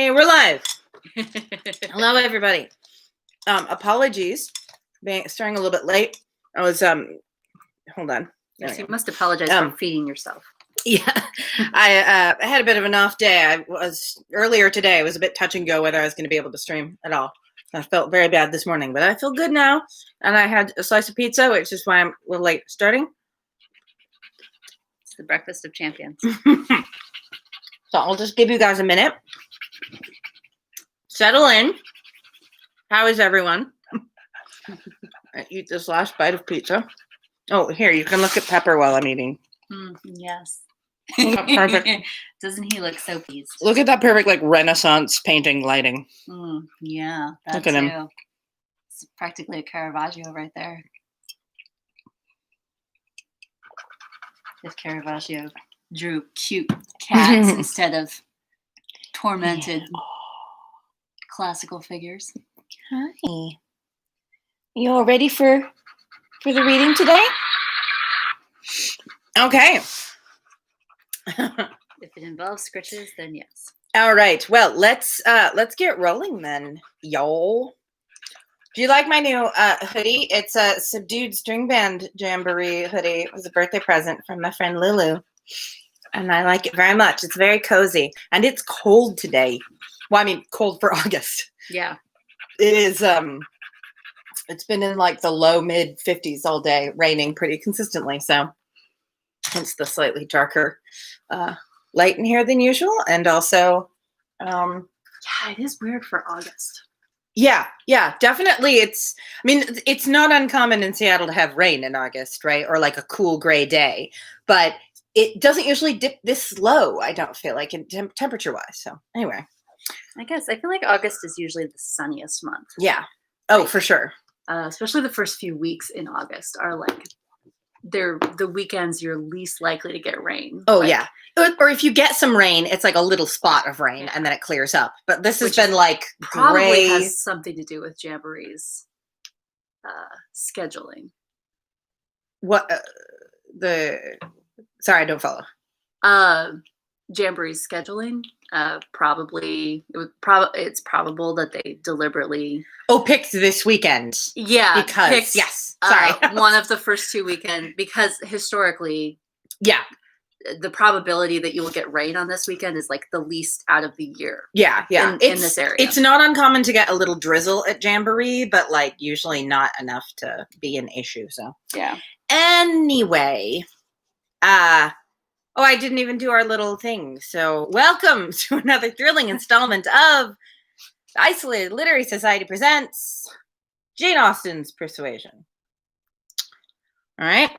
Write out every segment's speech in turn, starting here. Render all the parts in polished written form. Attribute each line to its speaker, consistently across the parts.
Speaker 1: Okay, we're live. Hello, everybody. Apologies, starting a little bit late. I was hold on.
Speaker 2: Yes, you must apologize for feeding yourself.
Speaker 1: Yeah, I had a bit of an off day. Earlier today. I was a bit touch and go whether I was going to be able to stream at all. I felt very bad this morning, but I feel good now. And I had a slice of pizza, which is why I'm a little late starting.
Speaker 2: It's the breakfast of champions.
Speaker 1: So I'll just give you guys a minute. Settle in. How is everyone? I eat this last bite of pizza. Oh, here, you can look at Pepper while I'm eating.
Speaker 2: Yes.
Speaker 1: Perfect.
Speaker 2: Doesn't he look so pleased?
Speaker 1: Look at that perfect, like, Renaissance painting lighting.
Speaker 2: Yeah, that
Speaker 1: look at
Speaker 2: too.
Speaker 1: him.
Speaker 2: It's practically a Caravaggio right there. If Caravaggio drew cute cats instead of tormented classical figures.
Speaker 1: Hi. You all ready for the reading today? Okay.
Speaker 2: If it involves scritches, then yes.
Speaker 1: All right. Well, let's get rolling then, y'all. Do you like my new hoodie? It's a subdued string band jamboree hoodie. It was a birthday present from my friend Lulu. And I like it very much. It's very cozy. And it's cold today. Well, I mean, cold for August.
Speaker 2: Yeah.
Speaker 1: It is, it's been in like the low mid 50s all day, raining pretty consistently. So hence the slightly darker light in here than usual. And also,
Speaker 2: yeah, it is weird for August.
Speaker 1: Yeah, definitely. It's not uncommon in Seattle to have rain in August, right? Or like a cool gray day, but it doesn't usually dip this low, I don't feel like, in temperature-wise. So anyway.
Speaker 2: I feel like August is usually the sunniest month.
Speaker 1: Yeah. Oh, for sure.
Speaker 2: Especially the first few weeks in August are like, they're the weekends you're least likely to get rain.
Speaker 1: Oh, yeah. Or if you get some rain, it's like a little spot of rain and then it clears up. But this has been like
Speaker 2: probably
Speaker 1: gray.
Speaker 2: Has something to do with Jamboree's scheduling.
Speaker 1: What? Sorry, I don't follow.
Speaker 2: Jamboree's scheduling. It's probable that they deliberately
Speaker 1: picked this weekend.
Speaker 2: Yeah,
Speaker 1: because yes, sorry,
Speaker 2: one of the first two weekends, because historically,
Speaker 1: yeah,
Speaker 2: the probability that you will get rain on this weekend is like the least out of the year.
Speaker 1: Yeah,
Speaker 2: in this area,
Speaker 1: it's not uncommon to get a little drizzle at Jamboree, but like usually not enough to be an issue. So
Speaker 2: yeah.
Speaker 1: Anyway, I didn't even do our little thing. So welcome to another thrilling installment of the Isolated Literary Society presents Jane Austen's Persuasion. All right.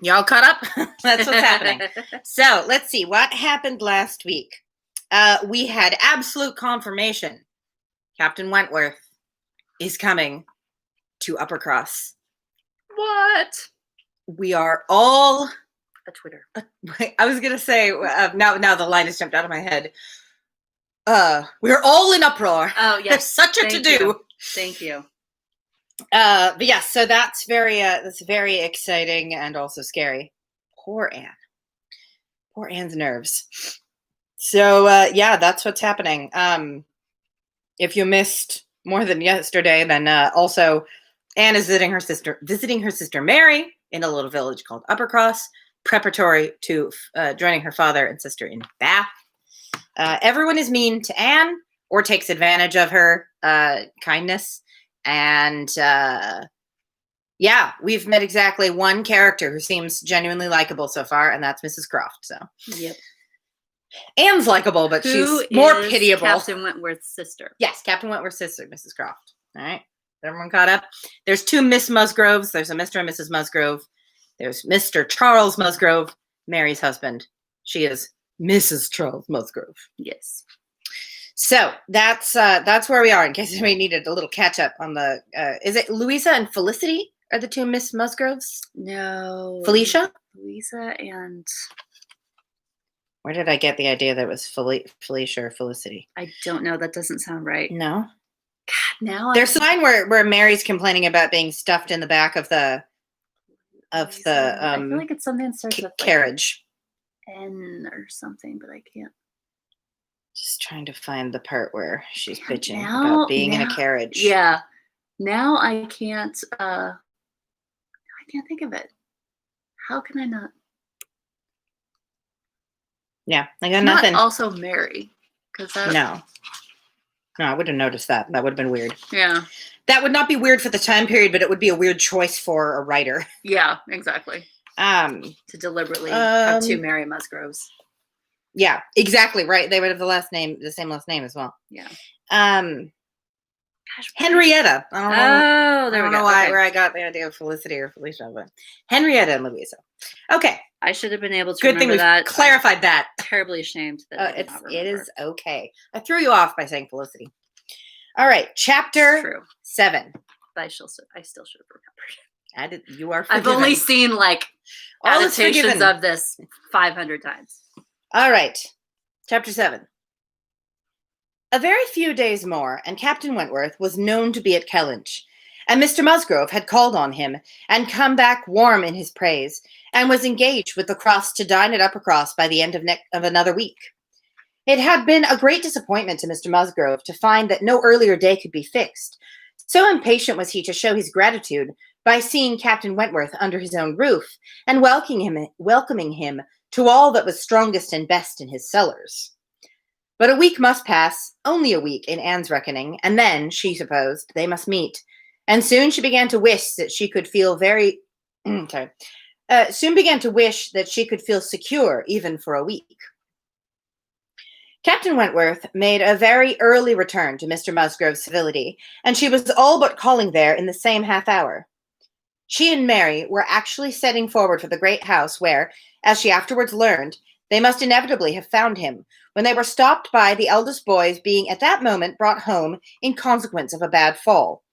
Speaker 1: Y'all caught up? That's what's happening. So let's see. What happened last week? We had absolute confirmation. Captain Wentworth is coming to Uppercross.
Speaker 2: What?
Speaker 1: We are all...
Speaker 2: A Twitter.
Speaker 1: I was going to say, now the line has jumped out of my head. We're all in uproar.
Speaker 2: Oh, yes.
Speaker 1: There's such a to-do.
Speaker 2: Thank you.
Speaker 1: But yes, so that's very exciting and also scary. Poor Anne. Poor Anne's nerves. So that's what's happening. If you missed more than yesterday, then also Anne is visiting her sister Mary in a little village called Uppercross, preparatory to joining her father and sister in Bath. Everyone is mean to Anne or takes advantage of her kindness. And we've met exactly one character who seems genuinely likable so far, and that's Mrs. Croft. So
Speaker 2: yep.
Speaker 1: Anne's likable, but she's more pitiable.
Speaker 2: Captain Wentworth's sister.
Speaker 1: Yes, Captain Wentworth's sister, Mrs. Croft. All right. Everyone caught up? There's two Miss Musgroves. There's a Mr. and Mrs. Musgrove. There's Mr. Charles Musgrove, Mary's husband. She is Mrs. Charles Musgrove.
Speaker 2: Yes.
Speaker 1: So that's where we are. In case anybody needed a little catch up on the, is it Louisa and Felicity are the two Miss Musgroves?
Speaker 2: No.
Speaker 1: Felicia?
Speaker 2: Louisa and.
Speaker 1: Where did I get the idea that it was Felicia or Felicity?
Speaker 2: I don't know. That doesn't sound right.
Speaker 1: No.
Speaker 2: God, now
Speaker 1: there's a line where Mary's complaining about being stuffed in the back of the
Speaker 2: I feel like it's something that starts with
Speaker 1: carriage.
Speaker 2: N or something, but I can't.
Speaker 1: Just trying to find the part where she's bitching
Speaker 2: Now-
Speaker 1: about being in a
Speaker 2: now-
Speaker 1: carriage.
Speaker 2: Yeah. Now I can't think of it. How can I not?
Speaker 1: Yeah, I got
Speaker 2: It's
Speaker 1: nothing.
Speaker 2: Not also Mary, because that.
Speaker 1: No, I would have noticed that. That would have been weird.
Speaker 2: Yeah.
Speaker 1: That would not be weird for the time period, but it would be a weird choice for a writer.
Speaker 2: Yeah, exactly. To deliberately have two Mary Musgroves.
Speaker 1: Yeah, exactly right. They would have the same last name as well.
Speaker 2: Yeah.
Speaker 1: Gosh, Henrietta. I don't know
Speaker 2: Okay.
Speaker 1: where I got the idea of Felicity or Felicia, but Henrietta and Louisa. Okay.
Speaker 2: I should have been able to
Speaker 1: Good thing
Speaker 2: remember
Speaker 1: we
Speaker 2: that.
Speaker 1: clarified that.
Speaker 2: I'm terribly ashamed that I did not remember.
Speaker 1: It is okay. I threw you off by saying Felicity. All right, chapter 7.
Speaker 2: But I still should have remembered.
Speaker 1: You are
Speaker 2: I've
Speaker 1: forgiven.
Speaker 2: only seen like
Speaker 1: All is
Speaker 2: adaptations
Speaker 1: forgiven.
Speaker 2: of this 500 times.
Speaker 1: All right, chapter 7. A very few days more, and Captain Wentworth was known to be at Kellynch, and Mr. Musgrove had called on him, and come back warm in his praise, and was engaged with the Cross to dine at Uppercross by the end of another week. It had been a great disappointment to Mr. Musgrove to find that no earlier day could be fixed. So impatient was he to show his gratitude by seeing Captain Wentworth under his own roof, and welcoming him to all that was strongest and best in his cellars. But a week must pass, only a week in Anne's reckoning, and then, she supposed, they must meet. And soon she began to wish that she could feel secure even for a week. Captain Wentworth made a very early return to Mr. Musgrove's civility, and she was all but calling there in the same half hour. She and Mary were actually setting forward for the great house where, as she afterwards learned, they must inevitably have found him, when they were stopped by the eldest boys being at that moment brought home in consequence of a bad fall.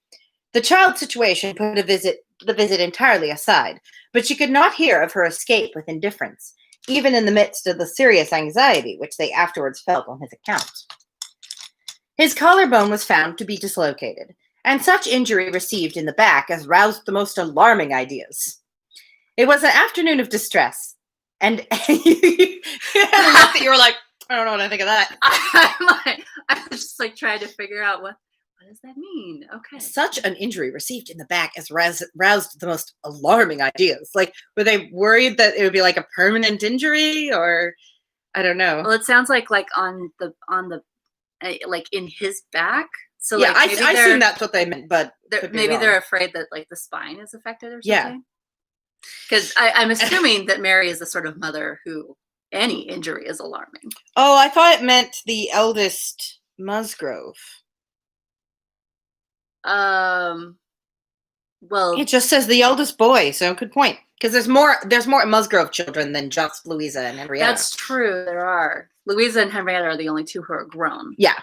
Speaker 1: The child's situation put the visit entirely aside, but she could not hear of her escape with indifference, even in the midst of the serious anxiety which they afterwards felt on his account. His collarbone was found to be dislocated, and such injury received in the back as roused the most alarming ideas. It was an afternoon of distress, and you were like, I don't know what I think of that.
Speaker 2: I was just like trying to figure out what does that mean? Okay.
Speaker 1: Such an injury received in the back as roused the most alarming ideas. Like, were they worried that it would be like a permanent injury, or I don't know.
Speaker 2: Well, it sounds like on the like in his back. So
Speaker 1: yeah,
Speaker 2: like
Speaker 1: I assume that's what they meant, but
Speaker 2: maybe they're afraid that like the spine is affected or something.
Speaker 1: Yeah.
Speaker 2: Because I'm assuming that Mary is the sort of mother who any injury is alarming.
Speaker 1: Oh, I thought it meant the eldest Musgrove.
Speaker 2: Well,
Speaker 1: it just says the eldest boy, so good point. Because there's more Musgrove children than just Louisa and Henrietta.
Speaker 2: That's true. There are. Louisa and Henrietta are the only two who are grown.
Speaker 1: Yeah.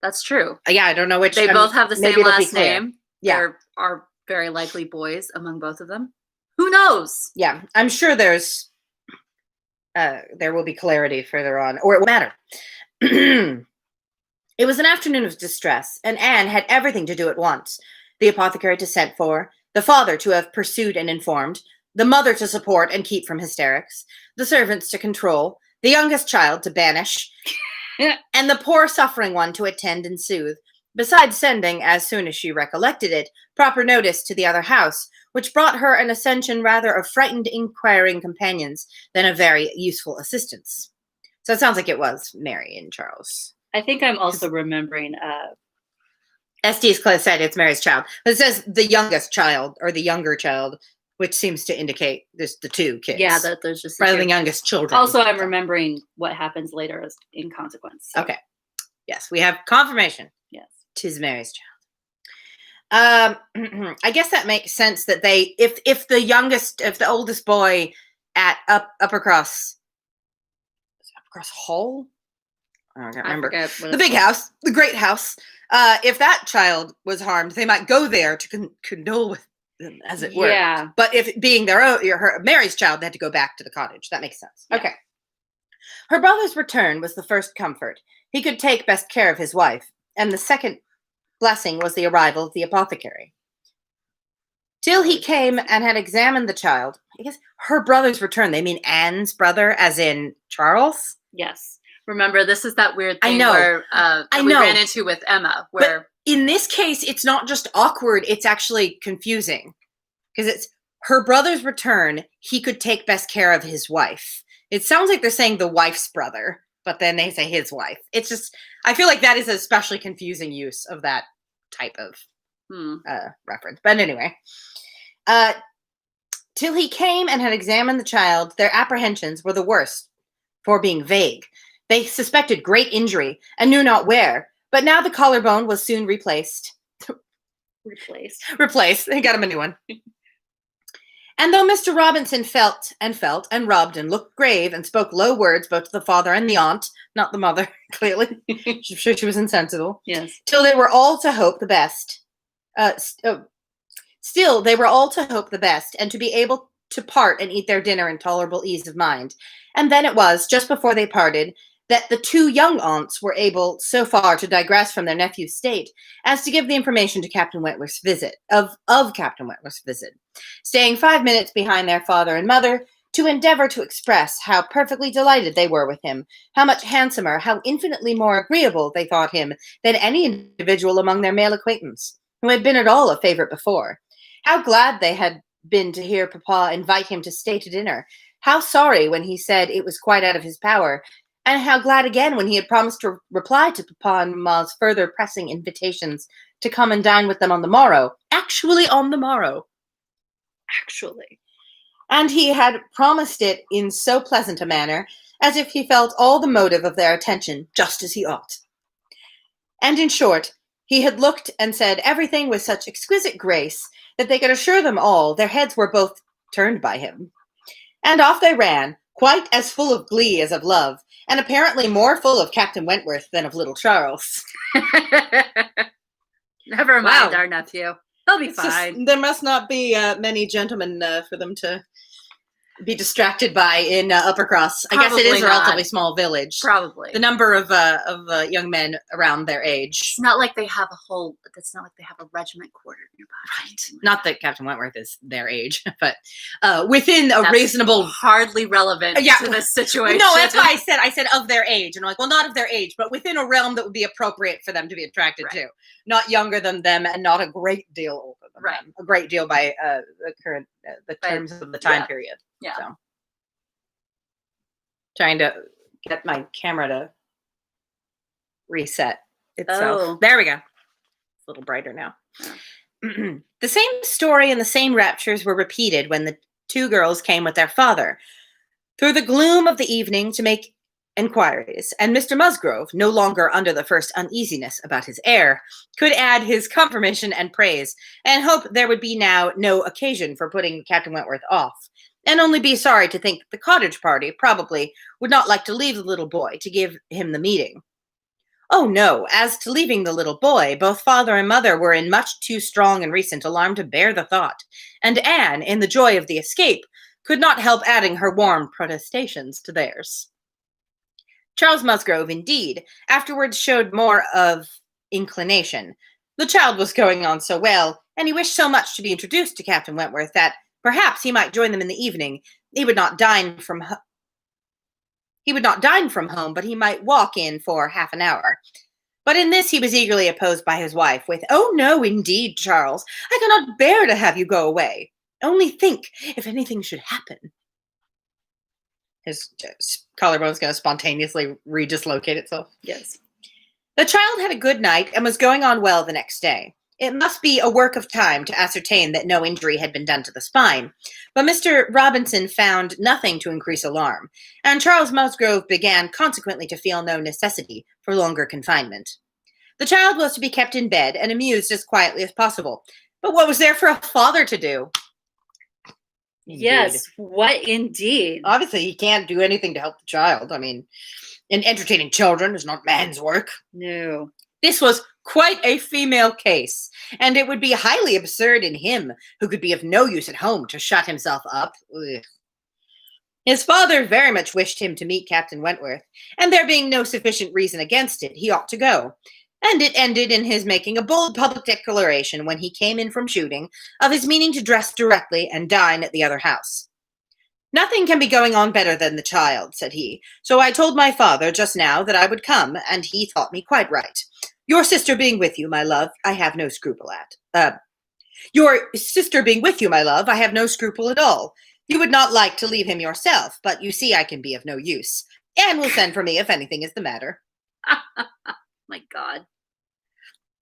Speaker 2: That's true.
Speaker 1: Yeah, I don't know which.
Speaker 2: They both have the same last name.
Speaker 1: Yeah.
Speaker 2: There are very likely boys among both of them. Who knows?
Speaker 1: Yeah, I'm sure there will be clarity further on, or it won't matter. It was an afternoon of distress, and Anne had everything to do at once. The apothecary to send for, the father to have pursued and informed, the mother to support and keep from hysterics, the servants to control, the youngest child to banish, and the poor suffering one to attend and soothe, besides sending, as soon as she recollected it, proper notice to the other house, which brought her an accession rather of frightened inquiring companions than of very useful assistance. So it sounds like it was Mary and Charles.
Speaker 2: I think I'm also remembering.
Speaker 1: SD's close said it's Mary's child. But it says the youngest child or the younger child, which seems to indicate there's the two kids.
Speaker 2: Yeah, that there's just
Speaker 1: rather than youngest children.
Speaker 2: Also, I'm remembering what happens later as in consequence. So.
Speaker 1: Okay. Yes, we have confirmation.
Speaker 2: Yes,
Speaker 1: 'tis Mary's child. I guess that makes sense that they, if the oldest boy at Uppercross Hall. I can't remember. The big house, the great house. If that child was harmed, they might go there to condole with them, as it were.
Speaker 2: Yeah.
Speaker 1: But if it being Mary's child, they had to go back to the cottage. That makes sense. Yeah. Okay. Her brother's return was the first comfort. He could take best care of his wife, and the second blessing was the arrival of the apothecary. Till he came and had examined the child. I guess her brother's return. They mean Anne's brother, as in Charles?
Speaker 2: Yes. Remember, this is that weird
Speaker 1: I
Speaker 2: thing
Speaker 1: know.
Speaker 2: where
Speaker 1: I
Speaker 2: that we
Speaker 1: know.
Speaker 2: ran into with Emma, where
Speaker 1: in this case, it's not just awkward, it's actually confusing. Because it's her brother's return, he could take best care of his wife. It sounds like they're saying the wife's brother, but then they say his wife. It's just, I feel like that is an especially confusing use of that type of reference. But anyway, till he came and had examined the child, their apprehensions were the worst for being vague. They suspected great injury and knew not where, but now the collarbone was soon replaced. Replaced. They got him a new one. And though Mr. Robinson felt and rubbed and looked grave and spoke low words both to the father and the aunt, not the mother, clearly, I'm sure she was insensible,
Speaker 2: yes,
Speaker 1: till they were all to hope the best. Still, they were all to hope the best and to be able to part and eat their dinner in tolerable ease of mind. And then it was, just before they parted, that the two young aunts were able so far to digress from their nephew's state as to give the information to Captain Wentworth's visit, of Captain Wentworth's visit, staying 5 minutes behind their father and mother to endeavor to express how perfectly delighted they were with him, how much handsomer, how infinitely more agreeable they thought him than any individual among their male acquaintance, who had been at all a favorite before, how glad they had been to hear Papa invite him to stay to dinner, how sorry when he said it was quite out of his power, and how glad again when he had promised to reply to Papa and Mamma's further pressing invitations to come and dine with them on the morrow. Actually on the morrow. Actually. And he had promised it in so pleasant a manner, as if he felt all the motive of their attention just as he ought. And in short, he had looked and said everything with such exquisite grace that they could assure them all their heads were both turned by him. And off they ran, quite as full of glee as of love, and apparently more full of Captain Wentworth than of little Charles.
Speaker 2: Never mind our nephew. He'll be fine.
Speaker 1: There must not be many gentlemen for them to be distracted by in Uppercross. I guess it is a relatively small village.
Speaker 2: Probably.
Speaker 1: The number of young men around their age.
Speaker 2: It's not like they have it's not like they have a regiment quartered nearby.
Speaker 1: Right. Not that Captain Wentworth is their age, but within a reasonable...
Speaker 2: hardly relevant to this situation.
Speaker 1: No, that's why I said of their age. And I'm like, well, not of their age, but within a realm that would be appropriate for them to be attracted to. Not younger than them and not a great deal older than them. A great deal by the current, the terms of the time period.
Speaker 2: Yeah.
Speaker 1: So. Trying to get my camera to reset itself.
Speaker 2: Oh.
Speaker 1: There we go. It's a little brighter now. Oh. The same story and the same raptures were repeated when the two girls came with their father through the gloom of the evening to make inquiries, and Mr. Musgrove, no longer under the first uneasiness about his heir, could add his confirmation and praise, and hope there would be now no occasion for putting Captain Wentworth off, and only be sorry to think the cottage party probably would not like to leave the little boy to give him the meeting. Oh no, as to leaving the little boy, both father and mother were in much too strong and recent alarm to bear the thought, and Anne, in the joy of the escape, could not help adding her warm protestations to theirs. Charles Musgrove, indeed, afterwards showed more of inclination. The child was going on so well, and he wished so much to be introduced to Captain Wentworth that perhaps he might join them in the evening. He would not dine from home, but he might walk in for half an hour. But in this he was eagerly opposed by his wife, with, "Oh no, indeed, Charles, I cannot bear to have you go away. Only think, if anything should happen." His collarbone's going to spontaneously redislocate itself.
Speaker 2: Yes.
Speaker 1: The child had a good night and was going on well the next day. It must be a work of time to ascertain that no injury had been done to the spine, but Mr. Robinson found nothing to increase alarm, and Charles Musgrove began consequently to feel no necessity for longer confinement. The child was to be kept in bed and amused as quietly as possible, but what was there for a father to do?
Speaker 2: Indeed. Yes, what indeed?
Speaker 1: Obviously, he can't do anything to help the child. I mean, and entertaining children is not man's work.
Speaker 2: No.
Speaker 1: This was quite a female case, and it would be highly absurd in him, who could be of no use at home, to shut himself up. Ugh. His father very much wished him to meet Captain Wentworth, and there being no sufficient reason against it, he ought to go. And it ended in his making a bold public declaration when he came in from shooting of his meaning to dress directly and dine at the other house. Nothing can be going on better than the child, said he. So I told my father just now that I would come, and he thought me quite right. Your sister being with you, my love, I have no scruple at. Your sister being with you, my love, I have no scruple at all. You would not like to leave him yourself, but you see I can be of no use. Anne will send for me if anything is the matter.
Speaker 2: My God.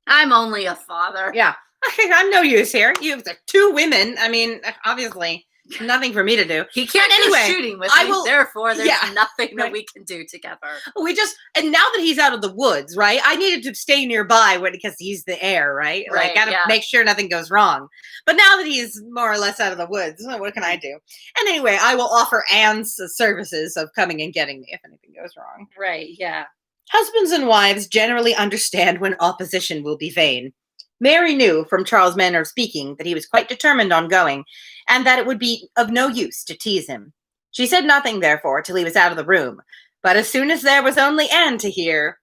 Speaker 2: I'm only a father.
Speaker 1: Yeah. I'm no use here. You have 2 women. I mean, obviously, nothing for me to do.
Speaker 2: He can't
Speaker 1: anyway,
Speaker 2: go shooting with
Speaker 1: I
Speaker 2: me,
Speaker 1: will,
Speaker 2: therefore there's nothing that
Speaker 1: right.
Speaker 2: we can do together.
Speaker 1: And now that he's out of the woods, right, I needed to stay nearby because he's the heir, right?
Speaker 2: Right,
Speaker 1: Like, gotta make sure nothing goes wrong. But now that he's more or less out of the woods, what can I do? And anyway, I will offer Anne's services of coming and getting me if anything goes wrong.
Speaker 2: Right, yeah.
Speaker 1: Husbands and wives generally understand when opposition will be vain. Mary knew from Charles' manner of speaking that he was quite determined on going, and that it would be of no use to tease him. She said nothing, therefore, till he was out of the room, but as soon as there was only Anne to hear,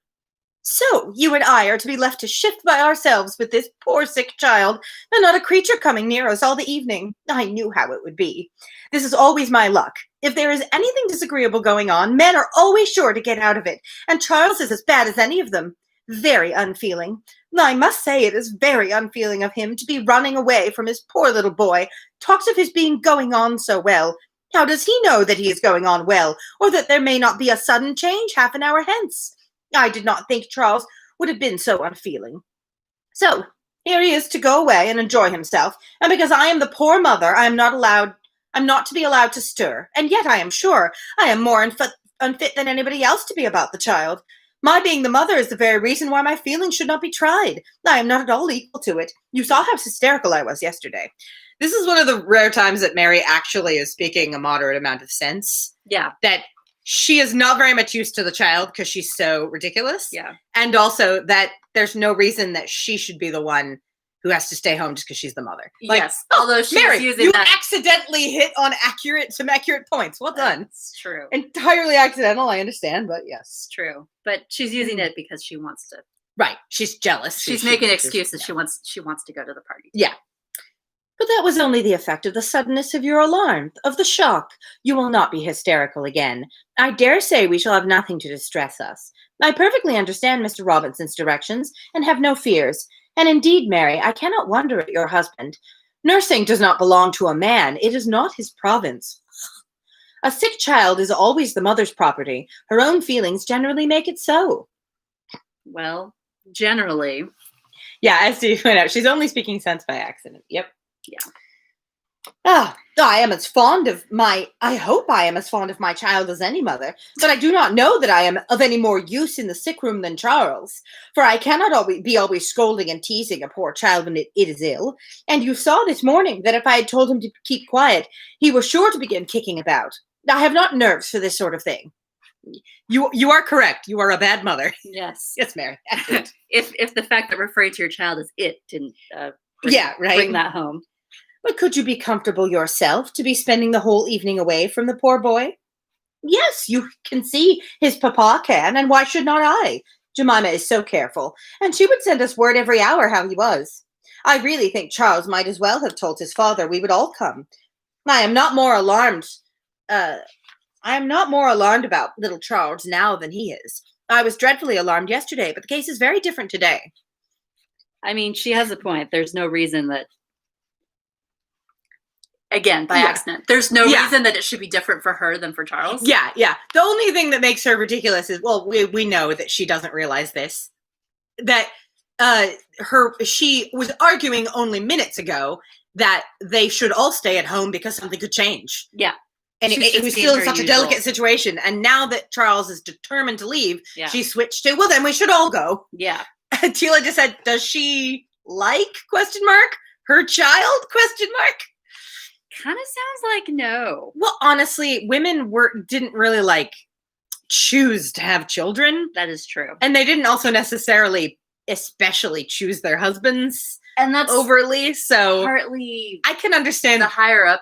Speaker 1: "So you and I are to be left to shift by ourselves with this poor sick child, and not a creature coming near us all the evening. I knew how it would be. This is always my luck. If there is anything disagreeable going on, men are always sure to get out of it, and Charles is as bad as any of them. Very unfeeling. I must say it is very unfeeling of him to be running away from his poor little boy. Talks of his being going on so well. How does he know that he is going on well, or that there may not be a sudden change half an hour hence? I did not think Charles would have been so unfeeling. So, here he is to go away and enjoy himself, and because I am the poor mother, I'm not to be allowed to stir, and yet I am sure I am more unfit than anybody else to be about the child. My being the mother is the very reason why my feelings should not be tried. I am not at all equal to it. You saw how hysterical I was yesterday." This is one of the rare times that Mary actually is speaking a moderate amount of sense.
Speaker 2: Yeah.
Speaker 1: That she is not very much used to the child because she's so ridiculous.
Speaker 2: Yeah.
Speaker 1: And also that there's no reason that she should be the one who has to stay home just because she's the mother. Like,
Speaker 2: yes. Although she's
Speaker 1: Mary,
Speaker 2: using
Speaker 1: you
Speaker 2: that.
Speaker 1: accidentally hit on some accurate points. Well done.
Speaker 2: That's true.
Speaker 1: Entirely accidental, I understand, but yes.
Speaker 2: It's true. But she's using it because she wants to.
Speaker 1: Right. She's jealous.
Speaker 2: She's making excuses. Yeah. She wants to go to the party.
Speaker 1: Yeah. But that was only the effect of the suddenness of your alarm, of the shock. You will not be hysterical again. I dare say we shall have nothing to distress us. I perfectly understand Mr. Robinson's directions, and have no fears. And indeed, Mary, I cannot wonder at your husband. Nursing does not belong to a man. It is not his province. A sick child is always the mother's property. Her own feelings generally make it so.
Speaker 2: Well, generally.
Speaker 1: Yeah, as you point out, she's only speaking sense by accident. Yep.
Speaker 2: Yeah.
Speaker 1: I hope I am as fond of my child as any mother, but I do not know that I am of any more use in the sick room than Charles, for I cannot always scolding and teasing a poor child when it is ill, and you saw this morning that if I had told him to keep quiet, he was sure to begin kicking about. I have not nerves for this sort of thing. You are correct. You are a bad mother.
Speaker 2: Yes.
Speaker 1: Yes, Mary.
Speaker 2: if the fact that referring to your child as it didn't bring that home.
Speaker 1: But could you be comfortable yourself to be spending the whole evening away from the poor boy? Yes, you can see his papa can, and why should not I? Jemima is so careful, and she would send us word every hour how he was. I really think Charles might as well have told his father we would all come. I am not more alarmed about little Charles now than he is. I was dreadfully alarmed yesterday, but the case is very different today.
Speaker 2: I mean, she has a point. There's no reason that, again, by accident, there's no reason that it should be different for her than for Charles.
Speaker 1: Yeah. The only thing that makes her ridiculous is, well, we know that she doesn't realize this, that she was arguing only minutes ago that they should all stay at home because something could change.
Speaker 2: Yeah.
Speaker 1: And it was still in such a delicate situation. And now that Charles is determined to leave, she switched to, well, then we should all go.
Speaker 2: Yeah.
Speaker 1: Tila just said, does she like, ? Her child, ?
Speaker 2: Kind of sounds like no.
Speaker 1: Well, honestly, women didn't really choose to have children.
Speaker 2: That is true.
Speaker 1: And they didn't also necessarily especially choose their husbands.
Speaker 2: And that's
Speaker 1: overly, so
Speaker 2: partly
Speaker 1: I can understand.
Speaker 2: The higher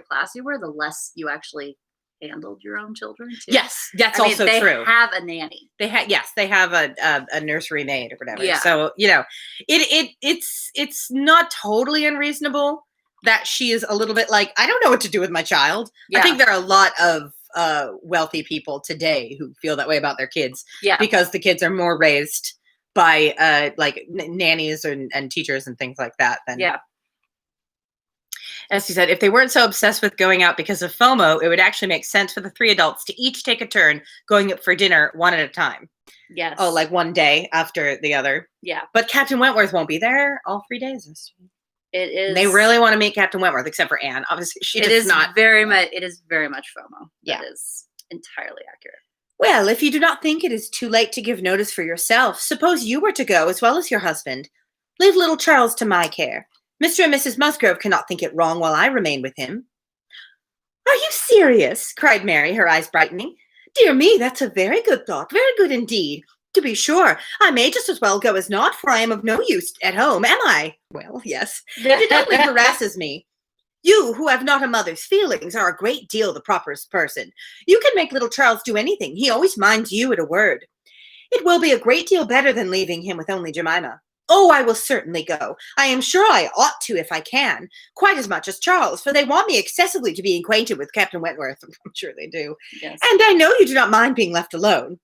Speaker 2: class you were, the less you actually handled your own children too.
Speaker 1: Yes, that's also true.
Speaker 2: They have a nanny.
Speaker 1: They have a nursery maid or whatever.
Speaker 2: Yeah.
Speaker 1: So it's not totally unreasonable, that she is a little bit like, I don't know what to do with my child.
Speaker 2: Yeah.
Speaker 1: I think there are a lot of wealthy people today who feel that way about their kids.
Speaker 2: Yeah.
Speaker 1: Because the kids are more raised by like nannies and teachers and things like that. Than,
Speaker 2: Yeah.
Speaker 1: as he said, if they weren't so obsessed with going out because of FOMO, it would actually make sense for the 3 adults to each take a turn going up for dinner one at a time.
Speaker 2: Yes.
Speaker 1: Oh, like one day after the other.
Speaker 2: Yeah.
Speaker 1: But Captain Wentworth won't be there all 3 days this week.
Speaker 2: It is.
Speaker 1: And they really want to meet Captain Wentworth, except for Anne. Obviously, she does not.
Speaker 2: It is very much FOMO.
Speaker 1: Yeah.
Speaker 2: That is entirely accurate.
Speaker 1: Well, if you do not think it is too late to give notice for yourself, suppose you were to go as well as your husband. Leave little Charles to my care. Mr. and Mrs. Musgrove cannot think it wrong while I remain with him. Are you serious? Cried Mary, her eyes brightening. Dear me, that's a very good thought, very good indeed. To be sure, I may just as well go as not, for I am of no use at home, am I? Well, yes. It only harasses me. You, who have not a mother's feelings, are a great deal the properest person. You can make little Charles do anything. He always minds you at a word. It will be a great deal better than leaving him with only Jemima. Oh, I will certainly go. I am sure I ought to if I can, quite as much as Charles, for they want me excessively to be acquainted with Captain Wentworth. I'm sure they do.
Speaker 2: Yes.
Speaker 1: And I know you do not mind being left alone.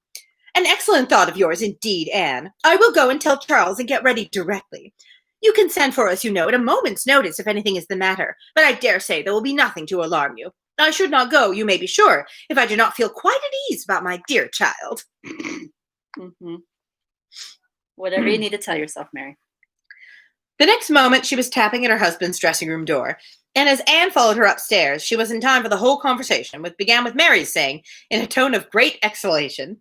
Speaker 1: An excellent thought of yours, indeed, Anne. I will go and tell Charles and get ready directly. You can send for us, you know, at a moment's notice if anything is the matter, but I dare say there will be nothing to alarm you. I should not go, you may be sure, if I do not feel quite at ease about my dear child.
Speaker 2: Mm-hmm. Whatever you need to tell yourself, Mary.
Speaker 1: The next moment, she was tapping at her husband's dressing room door, and as Anne followed her upstairs, she was in time for the whole conversation, which began with Mary's saying, in a tone of great exultation,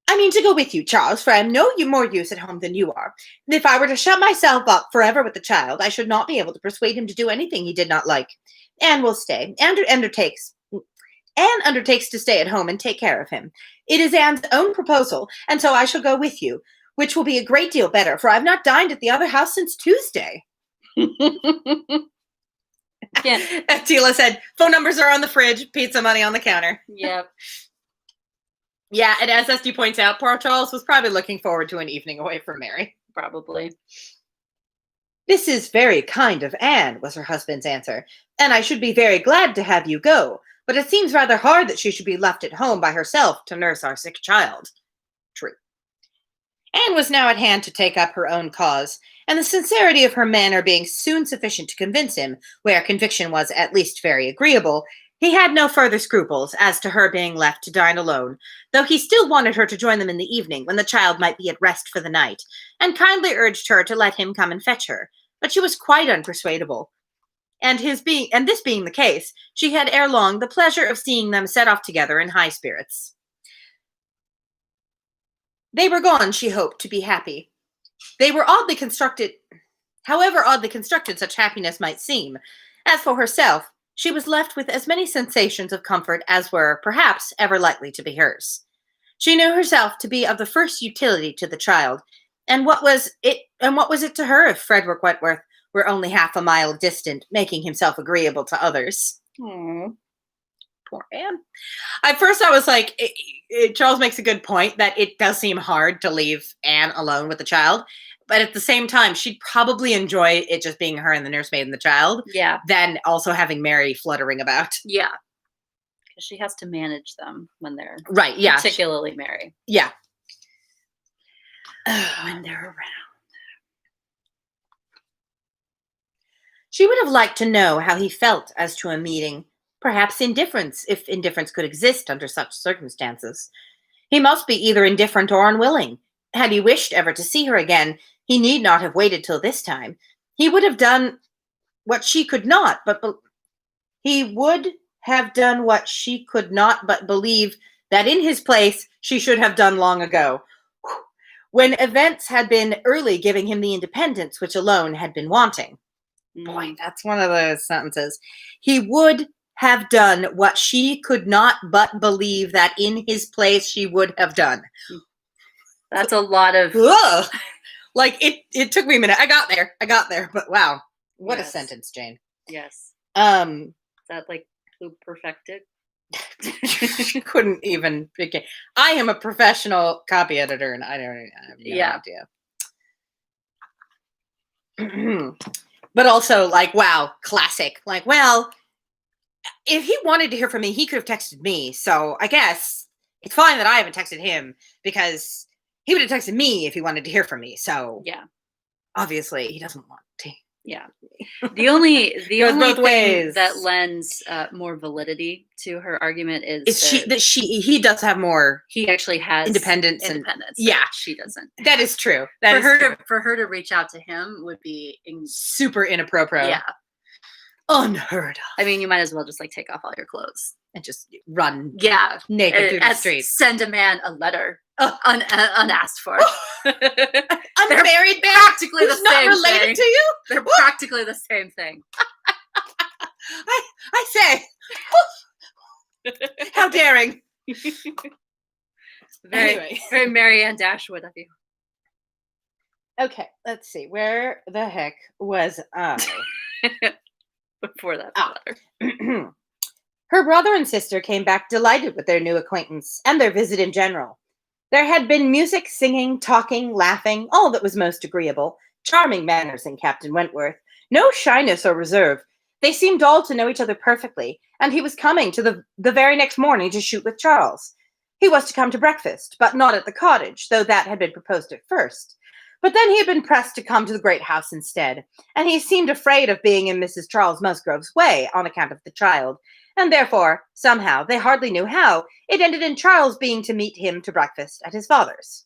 Speaker 1: I mean to go with you, Charles, for I am no more use at home than you are. And if I were to shut myself up forever with the child, I should not be able to persuade him to do anything he did not like. Anne will stay. Anne undertakes to stay at home and take care of him. It is Anne's own proposal, and so I shall go with you, which will be a great deal better, for I have not dined at the other house since Tuesday.
Speaker 2: Yeah.
Speaker 1: Tila said, phone numbers are on the fridge, pizza money on the counter.
Speaker 2: Yep.
Speaker 1: Yeah, and as Esty points out, poor Charles was probably looking forward to an evening away from Mary.
Speaker 2: Probably.
Speaker 1: This is very kind of Anne, was her husband's answer, and I should be very glad to have you go, but it seems rather hard that she should be left at home by herself to nurse our sick child. True. Anne was now at hand to take up her own cause, and the sincerity of her manner being soon sufficient to convince him, where conviction was at least very agreeable, he had no further scruples as to her being left to dine alone, though he still wanted her to join them in the evening when the child might be at rest for the night, and kindly urged her to let him come and fetch her, but she was quite unpersuadable. And this being the case, she had ere long the pleasure of seeing them set off together in high spirits. They were gone, she hoped, to be happy. They were oddly constructed, however oddly constructed such happiness might seem. As for herself, she was left with as many sensations of comfort as were, perhaps, ever likely to be hers. She knew herself to be of the first utility to the child, and what was it to her if Frederick Wentworth were only half a mile distant, making himself agreeable to others?
Speaker 2: Aww.
Speaker 1: Poor Anne. At first I was like, Charles makes a good point that it does seem hard to leave Anne alone with the child, but at the same time, she'd probably enjoy it just being her and the nursemaid and the child,
Speaker 2: Yeah.
Speaker 1: than also having Mary fluttering about.
Speaker 2: Yeah. Because she has to manage them when they're
Speaker 1: Right, yeah.
Speaker 2: particularly Mary.
Speaker 1: Yeah.
Speaker 2: When they're around.
Speaker 1: She would have liked to know how he felt as to a meeting. Perhaps indifference, if indifference could exist under such circumstances. He must be either indifferent or unwilling. Had he wished ever to see her again, he need not have waited till this time. He would have done what she could not, but believe that in his place she should have done long ago, when events had been early giving him the independence which alone had been wanting. Boy, that's one of those sentences. He would have done what she could not but believe that in his place she would have done.
Speaker 2: That's a lot of...
Speaker 1: Ugh. Like, it took me a minute. I got there, but wow. What a sentence, Jane.
Speaker 2: Yes.
Speaker 1: Is
Speaker 2: that like perfected?
Speaker 1: Couldn't even begin. I am a professional copy editor, and I have no idea. But also, like, wow, classic. Like, well, if he wanted to hear from me, he could have texted me. So I guess it's fine that I haven't texted him because he would have texted me if he wanted to hear from me. So
Speaker 2: Yeah.
Speaker 1: obviously he doesn't want to.
Speaker 2: Yeah. The only
Speaker 1: Goes both
Speaker 2: thing
Speaker 1: ways.
Speaker 2: that lends more validity to her argument is
Speaker 1: he does have more
Speaker 2: he actually has
Speaker 1: independence.
Speaker 2: Yeah, she doesn't.
Speaker 1: That is true. True.
Speaker 2: For her to reach out to him would be
Speaker 1: super inappropriate.
Speaker 2: Yeah.
Speaker 1: Unheard of.
Speaker 2: I mean, you might as well just like take off all your clothes
Speaker 1: and just run.
Speaker 2: Yeah,
Speaker 1: naked through the streets.
Speaker 2: Send a man a letter unasked for.
Speaker 1: Unmarried man,
Speaker 2: practically the
Speaker 1: not
Speaker 2: same
Speaker 1: related
Speaker 2: thing.
Speaker 1: to you.
Speaker 2: They're practically the same thing.
Speaker 1: I say, how daring!
Speaker 2: Very Marianne Dashwood of you.
Speaker 1: Okay, let's see. Where the heck was I?
Speaker 2: Before that letter.
Speaker 1: Her brother and sister came back delighted with their new acquaintance and their visit in general. There had been music, singing, talking, laughing, all that was most agreeable, charming manners in Captain Wentworth, no shyness or reserve. They seemed all to know each other perfectly, and he was coming to the very next morning to shoot with Charles. He was to come to breakfast, but not at the cottage, though that had been proposed at first. But then he had been pressed to come to the great house instead, and he seemed afraid of being in Mrs. Charles Musgrove's way on account of the child, and therefore, somehow, they hardly knew how, it ended in Charles being to meet him to breakfast at his father's.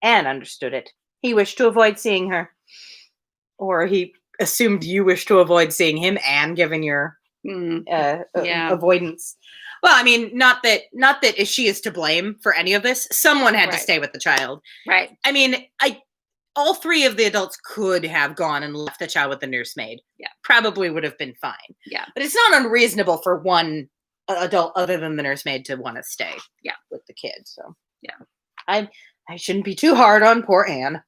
Speaker 1: Anne understood it. He wished to avoid seeing her. Or he assumed you wished to avoid seeing him, Anne, given your avoidance. Well, I mean, not that she is to blame for any of this. Someone had to stay with the child.
Speaker 2: Right.
Speaker 1: I mean, all three of the adults could have gone and left the child with the nursemaid.
Speaker 2: Yeah. Probably
Speaker 1: would have been fine.
Speaker 2: Yeah.
Speaker 1: But it's not unreasonable for one adult other than the nursemaid to want to stay with the kid. So
Speaker 2: yeah.
Speaker 1: I shouldn't be too hard on poor Anne.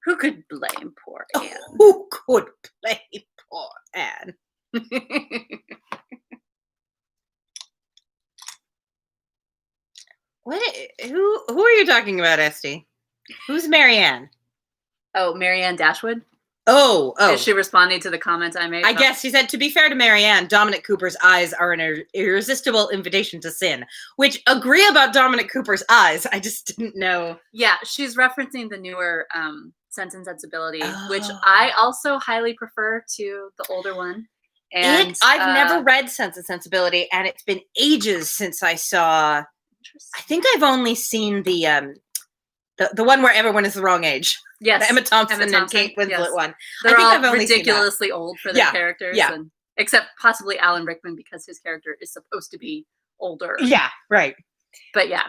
Speaker 2: Who could blame poor Anne?
Speaker 1: Who could blame poor Anne? What? Who are you talking about, Esty? Who's Marianne?
Speaker 2: Oh, Marianne Dashwood?
Speaker 1: Oh.
Speaker 2: Is she responding to the comment I made?
Speaker 1: I guess she said, to be fair to Marianne, Dominic Cooper's eyes are an irresistible invitation to sin. Which, agree about Dominic Cooper's eyes. I just didn't know.
Speaker 2: Yeah, she's referencing the newer Sense and Sensibility, which I also highly prefer to the older one. And
Speaker 1: I've never read Sense and Sensibility, and it's been ages since I saw. I think I've only seen the one where everyone is the wrong age.
Speaker 2: Yes,
Speaker 1: the Emma Thompson and Kate Winslet one.
Speaker 2: They're all ridiculously old for their characters.
Speaker 1: Yeah.
Speaker 2: Except possibly Alan Rickman, because his character is supposed to be older.
Speaker 1: Yeah, right.
Speaker 2: But yeah.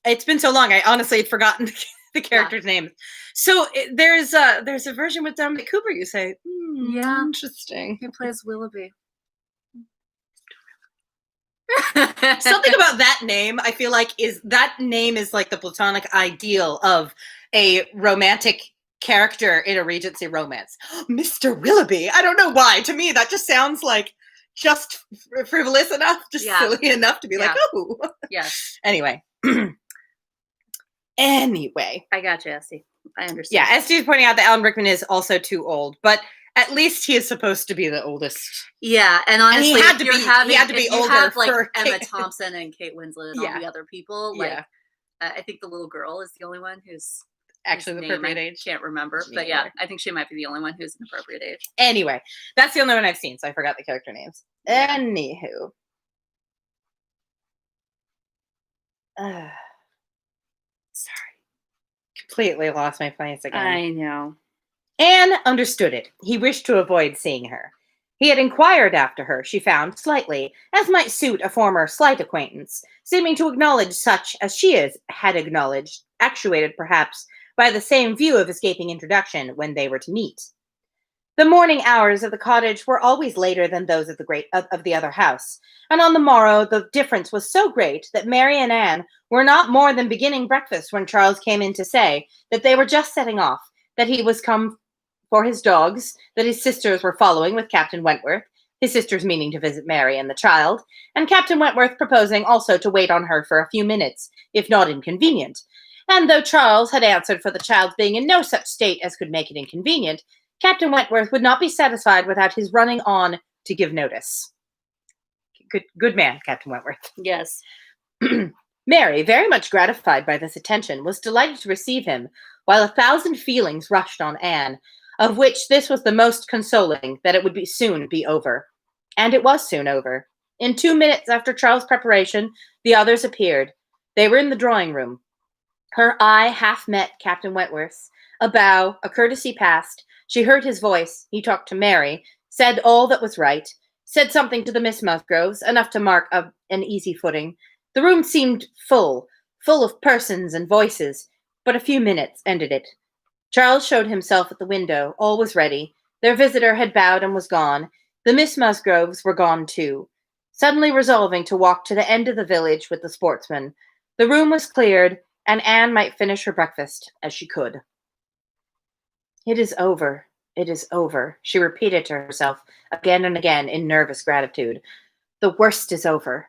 Speaker 1: It's been so long. I honestly had forgotten the characters' names. So there's a version with Dominic Cooper. You say,
Speaker 2: yeah,
Speaker 1: interesting.
Speaker 2: He plays Willoughby.
Speaker 1: Something about that name, I feel like, is like the platonic ideal of a romantic character in a Regency romance. Mr. Willoughby. I don't know why. To me, that just sounds like just frivolous enough, just silly enough to be like, oh.
Speaker 2: Yeah.
Speaker 1: Anyway.
Speaker 2: I got you, Esty. I understand.
Speaker 1: Yeah, Esty is pointing out that Alan Rickman is also too old, but at least he is supposed to be the oldest.
Speaker 2: Yeah, and honestly,
Speaker 1: he had to be older.
Speaker 2: Have, like, Emma Thompson and Kate Winslet and all the other people. Like, I think the little girl is the only one who's
Speaker 1: actually the appropriate age.
Speaker 2: Can't remember, but yeah, I think she might be the only one who's an appropriate age.
Speaker 1: Anyway, that's the only one I've seen, so I forgot the character names. Yeah. Anywho, sorry, completely lost my place again.
Speaker 2: I know.
Speaker 1: Anne understood it. He wished to avoid seeing her. He had inquired after her, she found, slightly, as might suit a former slight acquaintance, seeming to acknowledge such as she had acknowledged, actuated perhaps by the same view of escaping introduction when they were to meet. The morning hours of the cottage were always later than those of the other house, and on the morrow the difference was so great that Mary and Anne were not more than beginning breakfast when Charles came in to say that they were just setting off, that he was come for his dogs, that his sisters were following with Captain Wentworth, his sisters meaning to visit Mary and the child, and Captain Wentworth proposing also to wait on her for a few minutes, if not inconvenient, And though Charles had answered for the child's being in no such state as could make it inconvenient, Captain Wentworth would not be satisfied without his running on to give notice. Good man, Captain Wentworth.
Speaker 2: Yes.
Speaker 1: Mary, very much gratified by this attention, was delighted to receive him, while 1,000 feelings rushed on Anne, of which this was the most consoling, that it would soon be over. And it was soon over. In 2 minutes after Charles' preparation, the others appeared. They were in the drawing-room. Her eye half met Captain Wentworth's. A bow, a courtesy passed. She heard his voice. He talked to Mary, said all that was right, said something to the Miss Musgroves, enough to mark an easy footing. The room seemed full of persons and voices, but a few minutes ended it. Charles showed himself at the window. All was ready. Their visitor had bowed and was gone. The Miss Musgroves were gone too, suddenly resolving to walk to the end of the village with the sportsmen. The room was cleared, and Anne might finish her breakfast as she could. It is over. It is over, she repeated to herself again and again in nervous gratitude. The worst is over.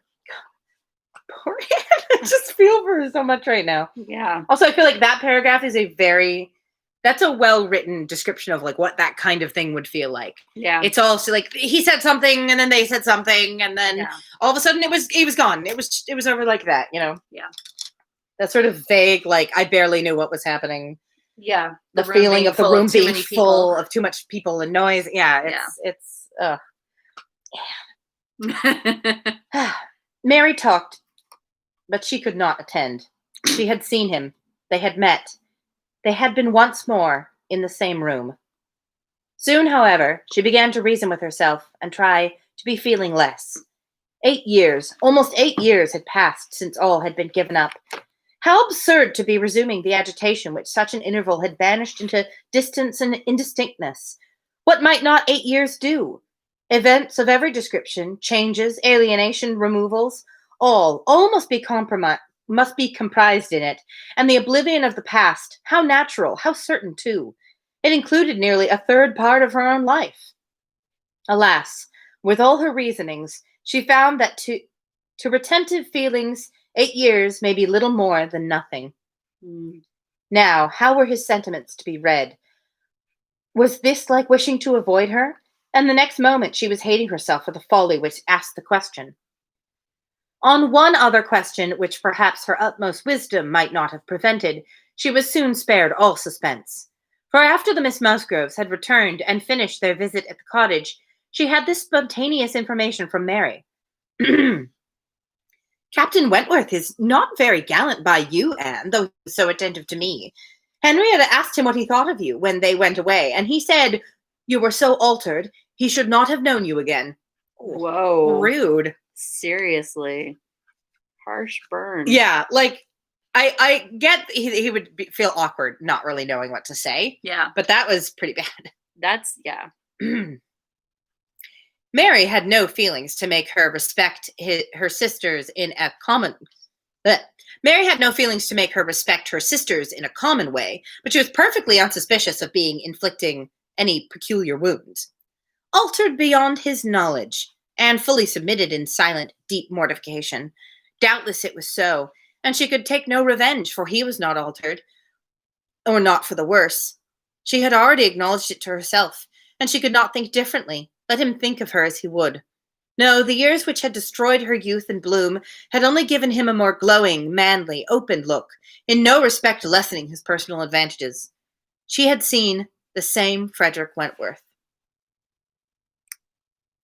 Speaker 1: Poor Anne. I just feel for her so much right now.
Speaker 2: Yeah.
Speaker 1: Also, I feel like that paragraph is that's a well-written description of like what that kind of thing would feel like.
Speaker 2: Yeah.
Speaker 1: It's also like he said something and then they said something and then all of a sudden he was gone. It was over like that, you know?
Speaker 2: Yeah.
Speaker 1: That sort of vague, like I barely knew what was happening.
Speaker 2: Yeah.
Speaker 1: The feeling of the room being full of too much people and noise. Yeah. It's Mary talked, but she could not attend. She had seen him. They had met. They had been once more in the same room. Soon, however, she began to reason with herself and try to be feeling less. 8 years, almost 8 years had passed since all had been given up. How absurd to be resuming the agitation which such an interval had banished into distance and indistinctness. What might not 8 years do? Events of every description, changes, alienation, removals, all must be comprised in it, and the oblivion of the past, how natural, how certain too. It included nearly a third part of her own life. Alas, with all her reasonings, she found that to retentive feelings 8 years may be little more than nothing. Now, how were his sentiments to be read? Was this like wishing to avoid her? And the next moment she was hating herself for the folly which asked the question. On one other question, which perhaps her utmost wisdom might not have prevented, she was soon spared all suspense. For after the Miss Musgroves had returned and finished their visit at the cottage, she had this spontaneous information from Mary. Captain Wentworth is not very gallant by you, Anne, though he was so attentive to me. Henrietta asked him what he thought of you when they went away, and he said, you were so altered, he should not have known you again.
Speaker 2: Whoa.
Speaker 1: Rude.
Speaker 2: Seriously. Harsh burn.
Speaker 1: Yeah, like, I get he would feel awkward not really knowing what to say.
Speaker 2: Yeah.
Speaker 1: But that was pretty bad.
Speaker 2: That's, yeah.
Speaker 1: Mary had no feelings to make her respect her sisters in a common... Mary had no feelings to make her respect her sisters in a common way, but she was perfectly unsuspicious of being inflicting any peculiar wounds. Altered beyond his knowledge, and fully submitted in silent, deep mortification. Doubtless it was so, and she could take no revenge, for he was not altered, or not for the worse. She had already acknowledged it to herself, and she could not think differently. Let him think of her as he would. No, the years which had destroyed her youth and bloom had only given him a more glowing, manly, open look, in no respect lessening his personal advantages. She had seen the same Frederick Wentworth.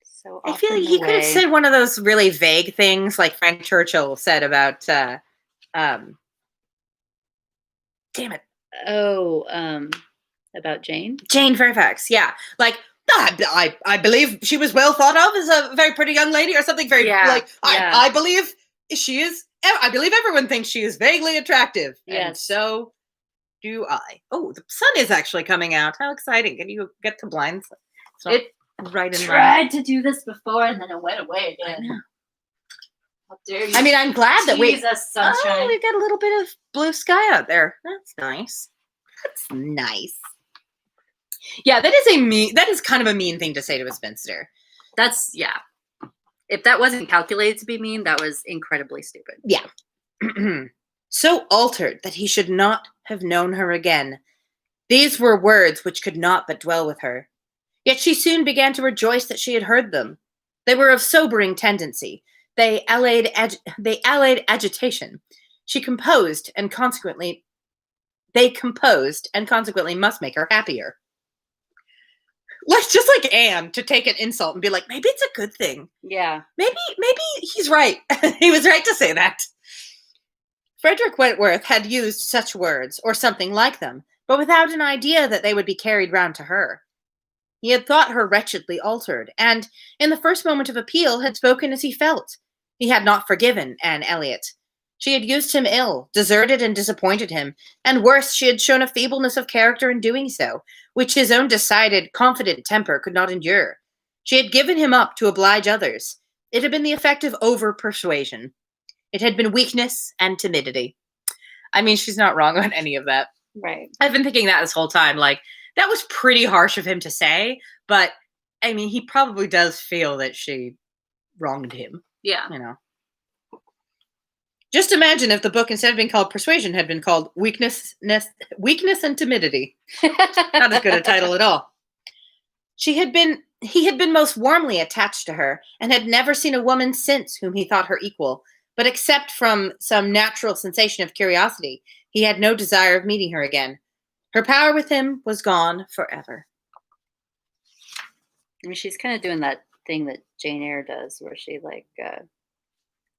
Speaker 2: So
Speaker 1: I feel like he could have said one of those really vague things like Frank Churchill said about, damn it.
Speaker 2: Oh, about Jane?
Speaker 1: Jane Fairfax, yeah. Like, I believe she was well thought of as a very pretty young lady or something very, I believe she is, I believe everyone thinks she is vaguely attractive.
Speaker 2: Yes.
Speaker 1: And so do I. Oh, the sun is actually coming out. How exciting. Can you get the blinds?
Speaker 2: It
Speaker 1: right in
Speaker 2: tried to do this before and then it went away again. How dare you?
Speaker 1: I mean, I'm glad that we've
Speaker 2: got a
Speaker 1: little bit of blue sky out there. That's nice. That's nice. Yeah, that is kind of a mean thing to say to a spinster.
Speaker 2: That's, yeah. If that wasn't calculated to be mean, that was incredibly stupid.
Speaker 1: Yeah. So altered that he should not have known her again. These were words which could not but dwell with her. Yet she soon began to rejoice that she had heard them. They were of sobering tendency. They allayed agitation. They composed, and consequently must make her happier. Just like Anne, to take an insult and be like, maybe it's a good thing.
Speaker 2: Yeah.
Speaker 1: Maybe he's right. He was right to say that. Frederick Wentworth had used such words, or something like them, but without an idea that they would be carried round to her. He had thought her wretchedly altered, and, in the first moment of appeal, had spoken as he felt. He had not forgiven Anne Elliot. She had used him ill, deserted and disappointed him, and worse, she had shown a feebleness of character in doing so, which his own decided, confident temper could not endure. She had given him up to oblige others. It had been the effect of over-persuasion. It had been weakness and timidity. I mean, she's not wrong on any of that.
Speaker 2: Right.
Speaker 1: I've been thinking that this whole time, like, that was pretty harsh of him to say, but, I mean, he probably does feel that she wronged him.
Speaker 2: Yeah.
Speaker 1: You know. Just imagine if the book, instead of being called Persuasion, had been called Weakness and Timidity. Not as good a title at all. He had been most warmly attached to her, and had never seen a woman since whom he thought her equal, but except from some natural sensation of curiosity, he had no desire of meeting her again. Her power with him was gone forever.
Speaker 2: I mean, she's kind of doing that thing that Jane Eyre does, where she, like,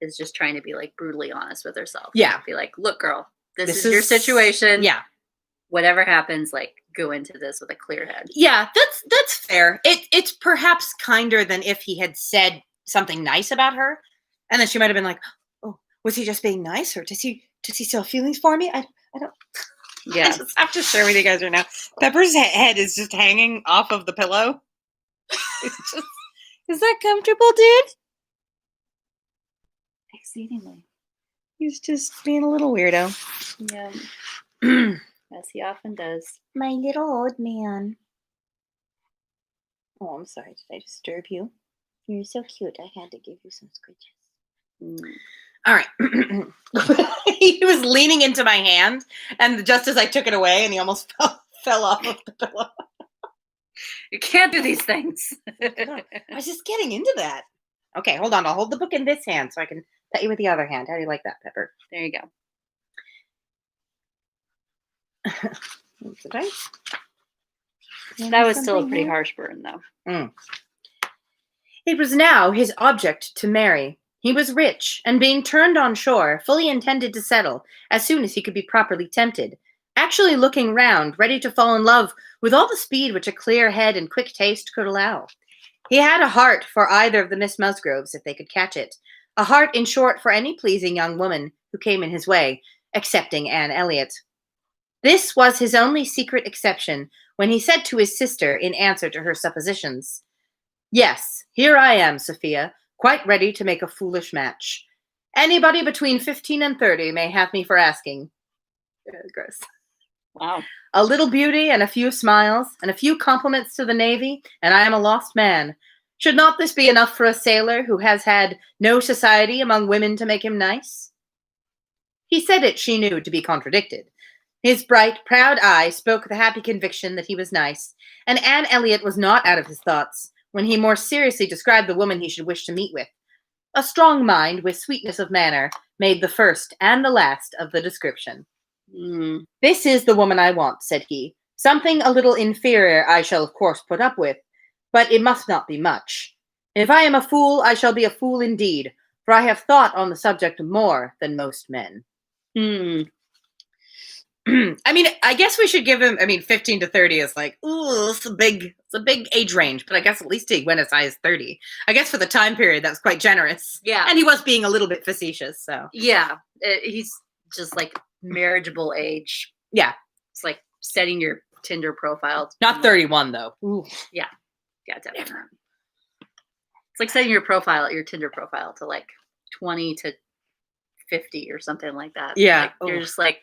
Speaker 2: is just trying to be, like, brutally honest with herself.
Speaker 1: Yeah.
Speaker 2: Be like, look, girl, this is your situation.
Speaker 1: Yeah.
Speaker 2: Whatever happens, like, go into this with a clear head.
Speaker 1: Yeah, that's fair. It's perhaps kinder than if he had said something nice about her, and then she might have been like, "Oh, was he just being nice, or does he still have feelings for me? I don't."
Speaker 2: Yeah.
Speaker 1: I just have to share with you guys right now. Pepper's head is just hanging off of the pillow. It's just, is that comfortable, dude?
Speaker 2: Exceedingly.
Speaker 1: He's just being a little weirdo.
Speaker 2: Yeah. As he often does.
Speaker 1: My little old man. Oh, I'm sorry. Did I disturb you? You're so cute. I had to give you some scritches. All right. He was leaning into my hand, and just as I took it away, and he almost fell off of the pillow.
Speaker 2: You can't do these things.
Speaker 1: I was just getting into that. Okay, hold on. I'll hold the book in this hand so I can pet you with the other hand. How do you like that, Pepper?
Speaker 2: There you go. That was still a pretty harsh burn, though.
Speaker 1: It was now his object to marry. He was rich, and being turned on shore, fully intended to settle as soon as he could be properly tempted, actually looking round, ready to fall in love with all the speed which a clear head and quick taste could allow. He had a heart for either of the Miss Musgroves, if they could catch it. A heart, in short, for any pleasing young woman who came in his way, excepting Anne Elliot. This was his only secret exception when he said to his sister in answer to her suppositions, "Yes, here I am, Sophia, quite ready to make a foolish match. Anybody between 15 and 30 may have me for asking." Gross.
Speaker 2: Wow.
Speaker 1: A little beauty and a few smiles and a few compliments to the Navy, and I am a lost man. Should not this be enough for a sailor who has had no society among women to make him nice? He said it, she knew, to be contradicted. His bright, proud eye spoke the happy conviction that he was nice, and Anne Elliot was not out of his thoughts when he more seriously described the woman he should wish to meet with. A strong mind with sweetness of manner made the first and the last of the description. "This is the woman I want," said he. "Something a little inferior I shall of course put up with, but it must not be much. If I am a fool, I shall be a fool indeed, for I have thought on the subject more than most men." I mean, I guess we should give him, 15 to 30 is like, ooh, it's a big age range, but I guess at least he went as high as 30. I guess for the time period, that was quite generous.
Speaker 2: Yeah.
Speaker 1: And he was being a little bit facetious, so.
Speaker 2: Yeah. He's just like marriageable age.
Speaker 1: Yeah.
Speaker 2: It's like setting your Tinder profile.
Speaker 1: Not 31, though. Ooh.
Speaker 2: Yeah. Yeah, definitely. It's like setting your Tinder profile to like 20 to 50 or something like that.
Speaker 1: Yeah.
Speaker 2: Like, you're just like,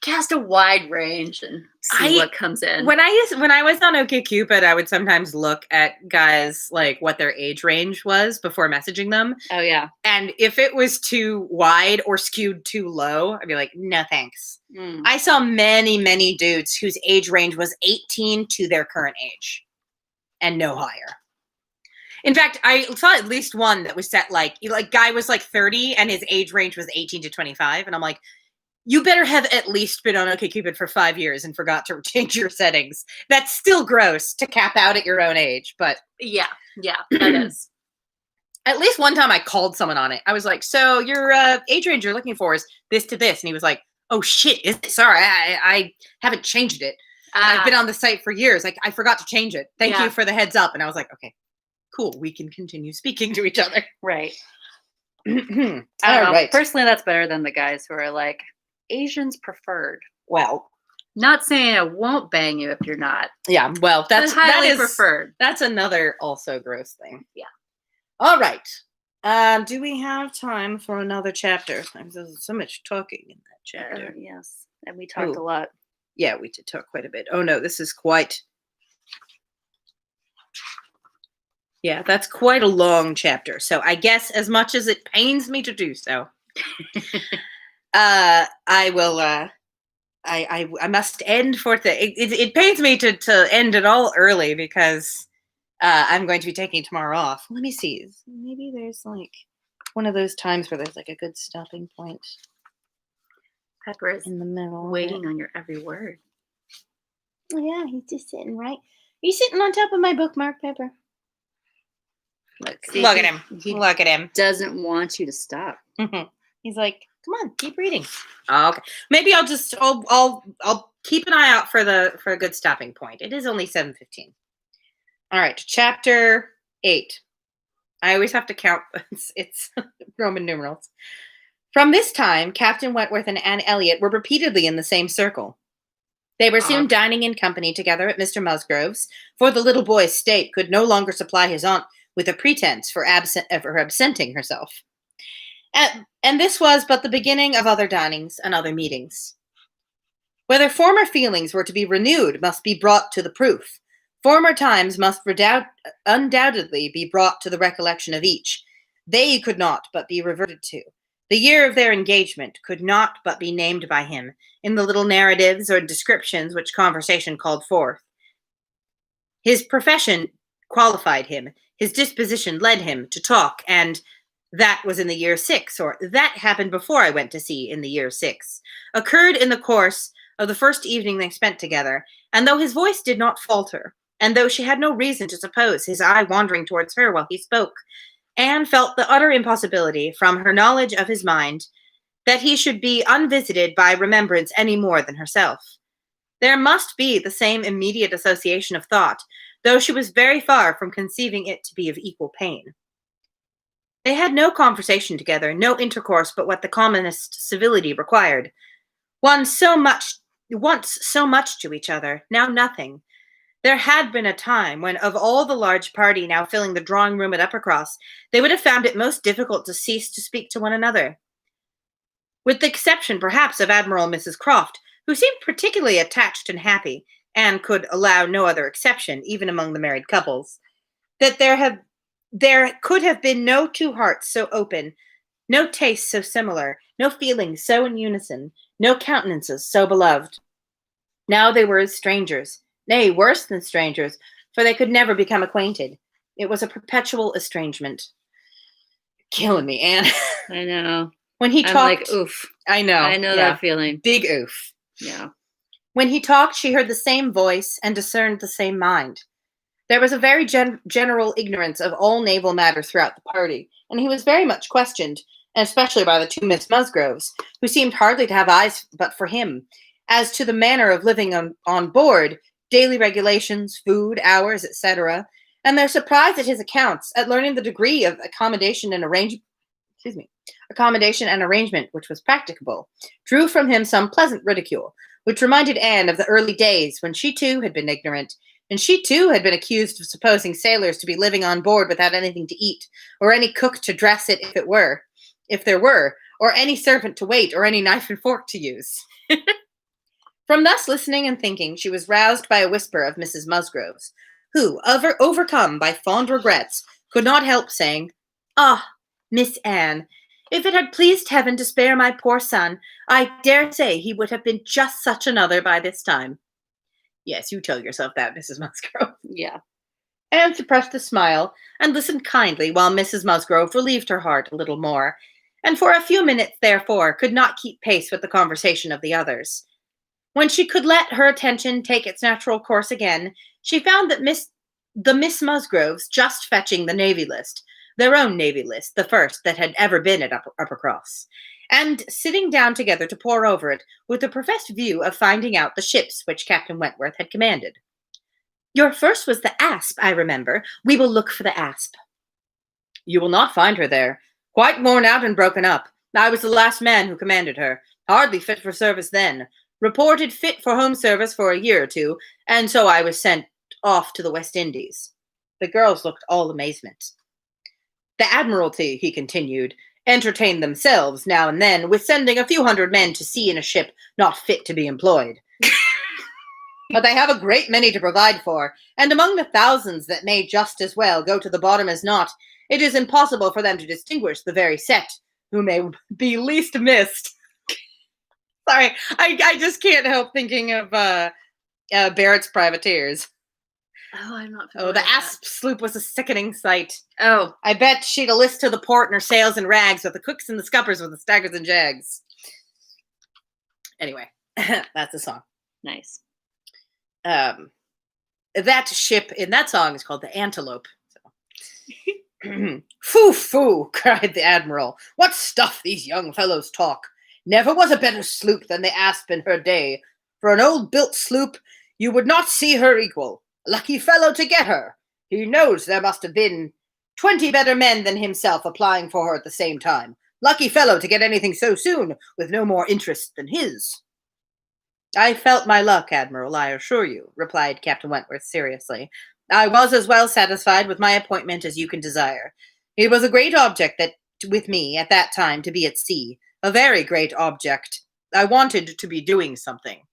Speaker 2: cast a wide range and see what comes in.
Speaker 1: When I was on OkCupid, I would sometimes look at guys like what their age range was before messaging them.
Speaker 2: Oh yeah.
Speaker 1: And if it was too wide or skewed too low, I'd be like, no thanks. I saw many, many dudes whose age range was 18 to their current age and no higher. In fact, I saw at least one that was set like guy was like 30 and his age range was 18 to 25. And I'm like, you better have at least been on OkCupid for 5 years and forgot to change your settings. That's still gross to cap out at your own age, but
Speaker 2: yeah, that is.
Speaker 1: At least one time I called someone on it. I was like, so your age range you're looking for is this to this. And he was like, oh shit, sorry, I haven't changed it. I've been on the site for years. Like, I forgot to change it. Thank you for the heads up. And I was like, okay, cool. We can continue speaking to each other.
Speaker 2: Right.
Speaker 1: All right.
Speaker 2: Personally, that's better than the guys who are like, Asians preferred.
Speaker 1: Well,
Speaker 2: not saying I won't bang you if you're not.
Speaker 1: Yeah, well, that is
Speaker 2: preferred.
Speaker 1: That's another also gross thing.
Speaker 2: Yeah.
Speaker 1: All right. Do we have time for another chapter? There's so much talking in that chapter.
Speaker 2: Yes, and we talked a lot.
Speaker 1: Yeah, we did talk quite a bit. Oh no, this is quite. Yeah, that's quite a long chapter. So I guess as much as it pains me to do so. I will. I must end for it pains me to end it all early because I'm going to be taking tomorrow off. Let me see. Maybe there's like one of those times where there's like a good stopping point.
Speaker 2: Pepper is
Speaker 1: in the middle,
Speaker 2: waiting on your every word.
Speaker 1: Oh yeah, he's just sitting right. He's sitting on top of my bookmark, Pepper. Look at him. Look at him.
Speaker 2: Doesn't want you to stop.
Speaker 1: He's like, come on, keep reading. Oh, okay. Maybe I'll keep an eye out for a good stopping point. It is only 7:15. All right, chapter 8. I always have to count. It's Roman numerals. From this time, Captain Wentworth and Anne Elliot were repeatedly in the same circle. They were soon dining in company together at Mr. Musgrove's, for the little boy's state could no longer supply his aunt with a pretense for absenting herself. And this was but the beginning of other dinings and other meetings. Whether former feelings were to be renewed must be brought to the proof. Former times must undoubtedly be brought to the recollection of each. They could not but be reverted to. The year of their engagement could not but be named by him in the little narratives or descriptions which conversation called forth. His profession qualified him. His disposition led him to talk, and that was in the year 6, or that happened before I went to sea in the year 6, occurred in the course of the first evening they spent together, and though his voice did not falter, and though she had no reason to suppose his eye wandering towards her while he spoke, Anne felt the utter impossibility, from her knowledge of his mind, that he should be unvisited by remembrance any more than herself. There must be the same immediate association of thought, though she was very far from conceiving it to be of equal pain. They had no conversation together, no intercourse but what the commonest civility required. Once so much to each other, now nothing. There had been a time when, of all the large party now filling the drawing-room at Uppercross, they would have found it most difficult to cease to speak to one another. With the exception, perhaps, of Admiral Mrs. Croft, who seemed particularly attached and happy, and could allow no other exception, even among the married couples, that there could have been no two hearts so open, no tastes so similar, no feelings so in unison, no countenances so beloved. Now they were as strangers, nay, worse than strangers, for they could never become acquainted. It was a perpetual estrangement. Killing me, Anne.
Speaker 2: I know.
Speaker 1: When he talked,
Speaker 2: like, oof.
Speaker 1: I know
Speaker 2: that feeling.
Speaker 1: Big oof.
Speaker 2: Yeah.
Speaker 1: When he talked, she heard the same voice and discerned the same mind. There was a very general ignorance of all naval matters throughout the party, and he was very much questioned, and especially by the two Miss Musgroves, who seemed hardly to have eyes but for him, as to the manner of living on board, daily regulations, food, hours, etc., and their surprise at his accounts, at learning the degree of accommodation and arrangement which was practicable, drew from him some pleasant ridicule, which reminded Anne of the early days when she too had been ignorant, and she too had been accused of supposing sailors to be living on board without anything to eat, or any cook to dress it if there were, or any servant to wait, or any knife and fork to use. From thus listening and thinking, she was roused by a whisper of Mrs. Musgrove's, who, overcome by fond regrets, could not help saying, "Ah, Miss Anne, if it had pleased heaven to spare my poor son, I dare say he would have been just such another by this time." Yes, you tell yourself that, Mrs. Musgrove.
Speaker 2: Yeah.
Speaker 1: Anne suppressed a smile and listened kindly while Mrs. Musgrove relieved her heart a little more, and for a few minutes, therefore, could not keep pace with the conversation of the others. When she could let her attention take its natural course again, she found that the Miss Musgroves just fetching the Navy List, their own Navy List, the first that had ever been at Uppercross, and sitting down together to pore over it with the professed view of finding out the ships which Captain Wentworth had commanded. "Your first was the Asp, I remember. We will look for the Asp." "You will not find her there. Quite worn out and broken up. I was the last man who commanded her. Hardly fit for service then. Reported fit for home service for a year or two, and so I was sent off to the West Indies." The girls looked all amazement. "The Admiralty," he continued, "entertained themselves now and then with sending a few hundred men to sea in a ship not fit to be employed. But they have a great many to provide for, and among the thousands that may just as well go to the bottom as not, it is impossible for them to distinguish the very set who may be least missed." Sorry, I just can't help thinking of Barrett's Privateers.
Speaker 2: Oh, I'm not
Speaker 1: Oh,
Speaker 2: familiar
Speaker 1: the
Speaker 2: with
Speaker 1: Asp sloop was a sickening sight.
Speaker 2: Oh,
Speaker 1: I bet she'd a list to the port in her sails and rags, with the cooks and the scuppers with the staggers and jags. Anyway, that's the song.
Speaker 2: nice.
Speaker 1: That ship in that song is called the Antelope. So. "Foo, foo," cried the Admiral. "What stuff these young fellows talk. Never was a better sloop than the Asp in her day. For an old-built sloop, you would not see her equal. Lucky fellow to get her. He knows there must have been 20 better men than himself applying for her at the same time. Lucky fellow to get anything so soon, with no more interest than his." "I felt my luck, Admiral, I assure you," replied Captain Wentworth seriously. "I was as well satisfied with my appointment as you can desire. It was a great object with me at that time to be at sea. A very great object. I wanted to be doing something."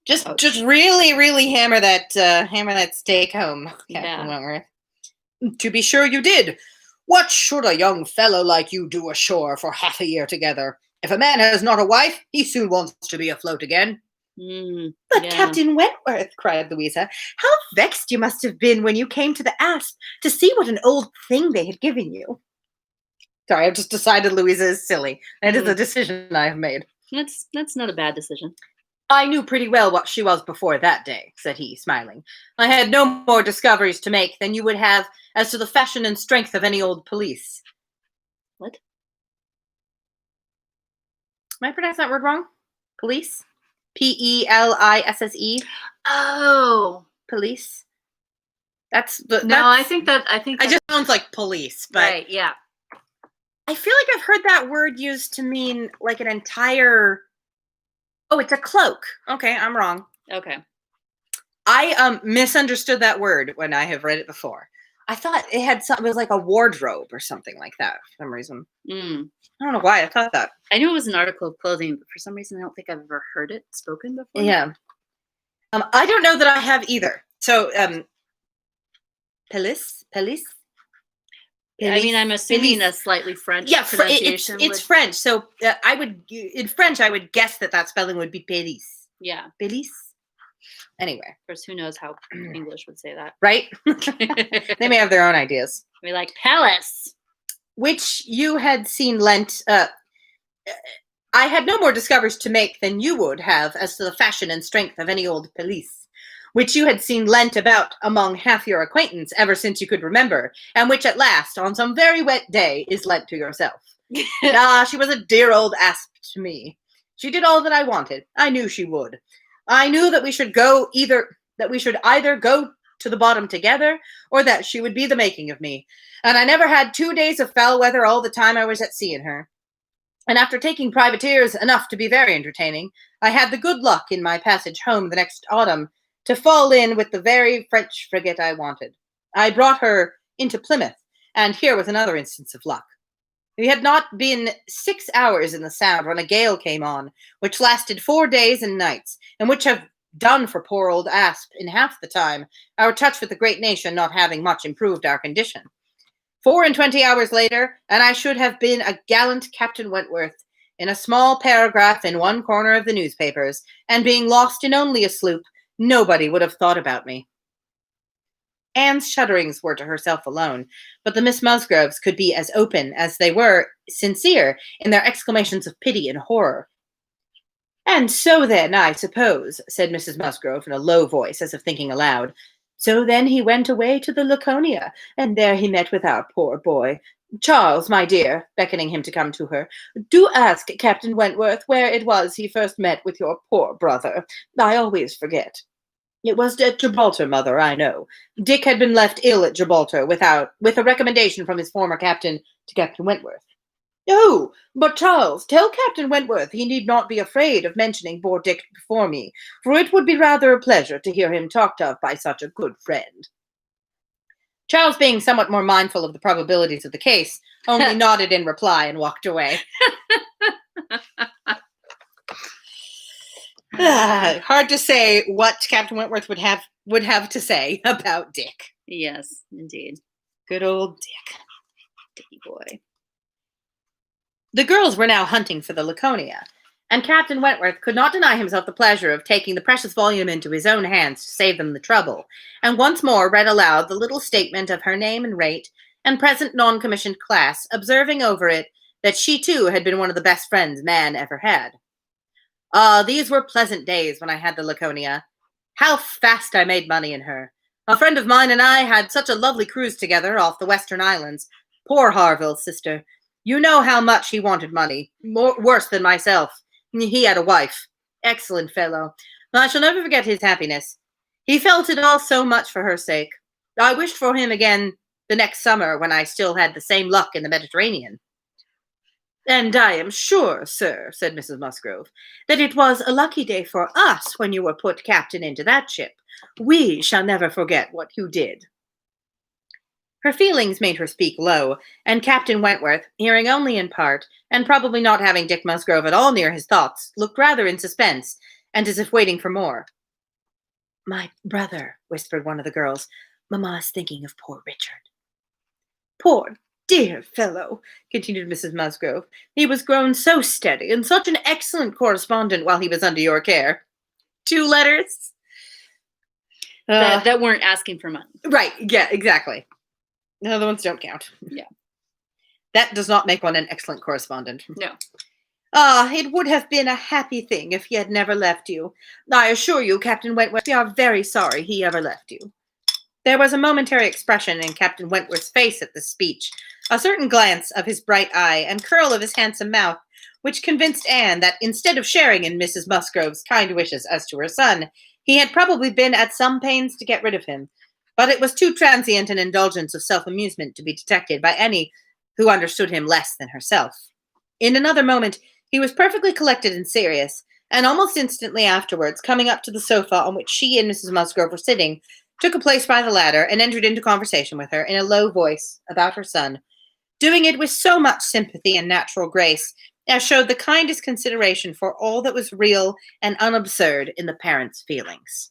Speaker 1: Just really, really hammer that stake home, Captain Wentworth. "To be sure you did. What should a young fellow like you do ashore for half a year together? If a man has not a wife, he soon wants to be afloat again." "But, Captain Wentworth," cried Louisa, "how vexed you must have been when you came to the Asp to see what an old thing they had given you." Sorry, I've just decided Louisa is silly. That is a decision I have made.
Speaker 2: That's not a bad decision.
Speaker 1: "I knew pretty well what she was before that day," said he, smiling. "I had no more discoveries to make than you would have as to the fashion and strength of any old police."
Speaker 2: What?
Speaker 1: Am I pronouncing that word wrong? Police? P-E-L-I-S-S-E?
Speaker 2: Oh.
Speaker 1: Police?
Speaker 2: I think
Speaker 1: it just sounds like police, but
Speaker 2: right, yeah.
Speaker 1: I feel like I've heard that word used to mean like an entire... Oh, it's a cloak. Okay, I'm wrong.
Speaker 2: Okay.
Speaker 1: I misunderstood that word when I have read it before. I thought it had something, it was like a wardrobe or something like that for some reason. I don't know why I thought that.
Speaker 2: I knew it was an article of clothing, but for some reason I don't think I've ever heard it spoken before.
Speaker 1: Yeah. I don't know that I have either. So, police?
Speaker 2: I mean, I'm assuming a slightly French pronunciation.
Speaker 1: It's French. So in French, I would guess that spelling would be police.
Speaker 2: Yeah.
Speaker 1: Police. Anyway.
Speaker 2: Of course, who knows how English would say that.
Speaker 1: Right? They may have their own ideas.
Speaker 2: We like palace.
Speaker 1: Which you had seen lent... I had no more discoveries to make than you would have as to the fashion and strength of any old police, which you had seen lent about among half your acquaintance ever since you could remember, and which at last, on some very wet day, is lent to yourself. She was a dear old Asp to me. She did all that I wanted. I knew she would. I knew that we should either go to the bottom together, or that she would be the making of me. And I never had 2 days of foul weather all the time I was at sea in her. And after taking privateers enough to be very entertaining, I had the good luck in my passage home the next autumn to fall in with the very French frigate I wanted. I brought her into Plymouth, and here was another instance of luck. We had not been 6 hours in the Sound when a gale came on, which lasted 4 days and nights, and which have done for poor old Asp in half the time, our touch with the great nation not having much improved our condition. 24 hours later, and I should have been a gallant Captain Wentworth, in a small paragraph in one corner of the newspapers, and being lost in only a sloop, nobody would have thought about me. Anne's shudderings were to herself alone, but the Miss Musgroves could be as open as they were sincere in their exclamations of pity and horror. "And so then, I suppose," said Mrs. Musgrove in a low voice, as if thinking aloud, "so then he went away to the Laconia, and there he met with our poor boy. Charles, my dear," beckoning him to come to her, "do ask Captain Wentworth where it was he first met with your poor brother. I always forget." "It was at Gibraltar, mother, I know. Dick had been left ill at Gibraltar with a recommendation from his former captain to Captain Wentworth." "Oh, but Charles, tell Captain Wentworth he need not be afraid of mentioning poor Dick before me, for it would be rather a pleasure to hear him talked of by such a good friend." Charles, being somewhat more mindful of the probabilities of the case, only nodded in reply and walked away. Hard to say what Captain Wentworth would have to say about Dick.
Speaker 2: Yes, indeed.
Speaker 1: Good old Dick.
Speaker 2: Dicky boy.
Speaker 1: The girls were now hunting for the Laconia, and Captain Wentworth could not deny himself the pleasure of taking the precious volume into his own hands to save them the trouble, and once more read aloud the little statement of her name and rate and present non-commissioned class, observing over it that she too had been one of the best friends man ever had. "Ah, these were pleasant days when I had the Laconia. How fast I made money in her. A friend of mine and I had such a lovely cruise together off the Western Islands. Poor Harville's sister. You know how much he wanted money. Worse than myself. He had a wife. Excellent fellow. I shall never forget his happiness. He felt it all so much for her sake. I wished for him again the next summer when I still had the same luck in the Mediterranean." "And I am sure, sir," said Mrs. Musgrove, "that it was a lucky day for us when you were put captain into that ship. We shall never forget what you did." Her feelings made her speak low, and Captain Wentworth, hearing only in part, and probably not having Dick Musgrove at all near his thoughts, looked rather in suspense, and as if waiting for more. "My brother," whispered one of the girls. "Mamma is thinking of poor Richard." "Poor dear fellow," continued Mrs. Musgrove. "He was grown so steady, and such an excellent correspondent while he was under your care. 2 letters?
Speaker 2: That weren't asking for money.
Speaker 1: Right, yeah, exactly. The other ones don't count.
Speaker 2: Yeah.
Speaker 1: That does not make one an excellent correspondent.
Speaker 2: No.
Speaker 1: It would have been a happy thing if he had never left you. I assure you, Captain Wentworth, we are very sorry he ever left you." There was a momentary expression in Captain Wentworth's face at this speech, a certain glance of his bright eye and curl of his handsome mouth, which convinced Anne that instead of sharing in Mrs. Musgrove's kind wishes as to her son, he had probably been at some pains to get rid of him. But it was too transient an indulgence of self-amusement to be detected by any who understood him less than herself. In another moment, he was perfectly collected and serious, and almost instantly afterwards, coming up to the sofa on which she and Mrs. Musgrove were sitting, took a place by the ladder and entered into conversation with her in a low voice about her son, doing it with so much sympathy and natural grace as showed the kindest consideration for all that was real and unabsurd in the parent's feelings.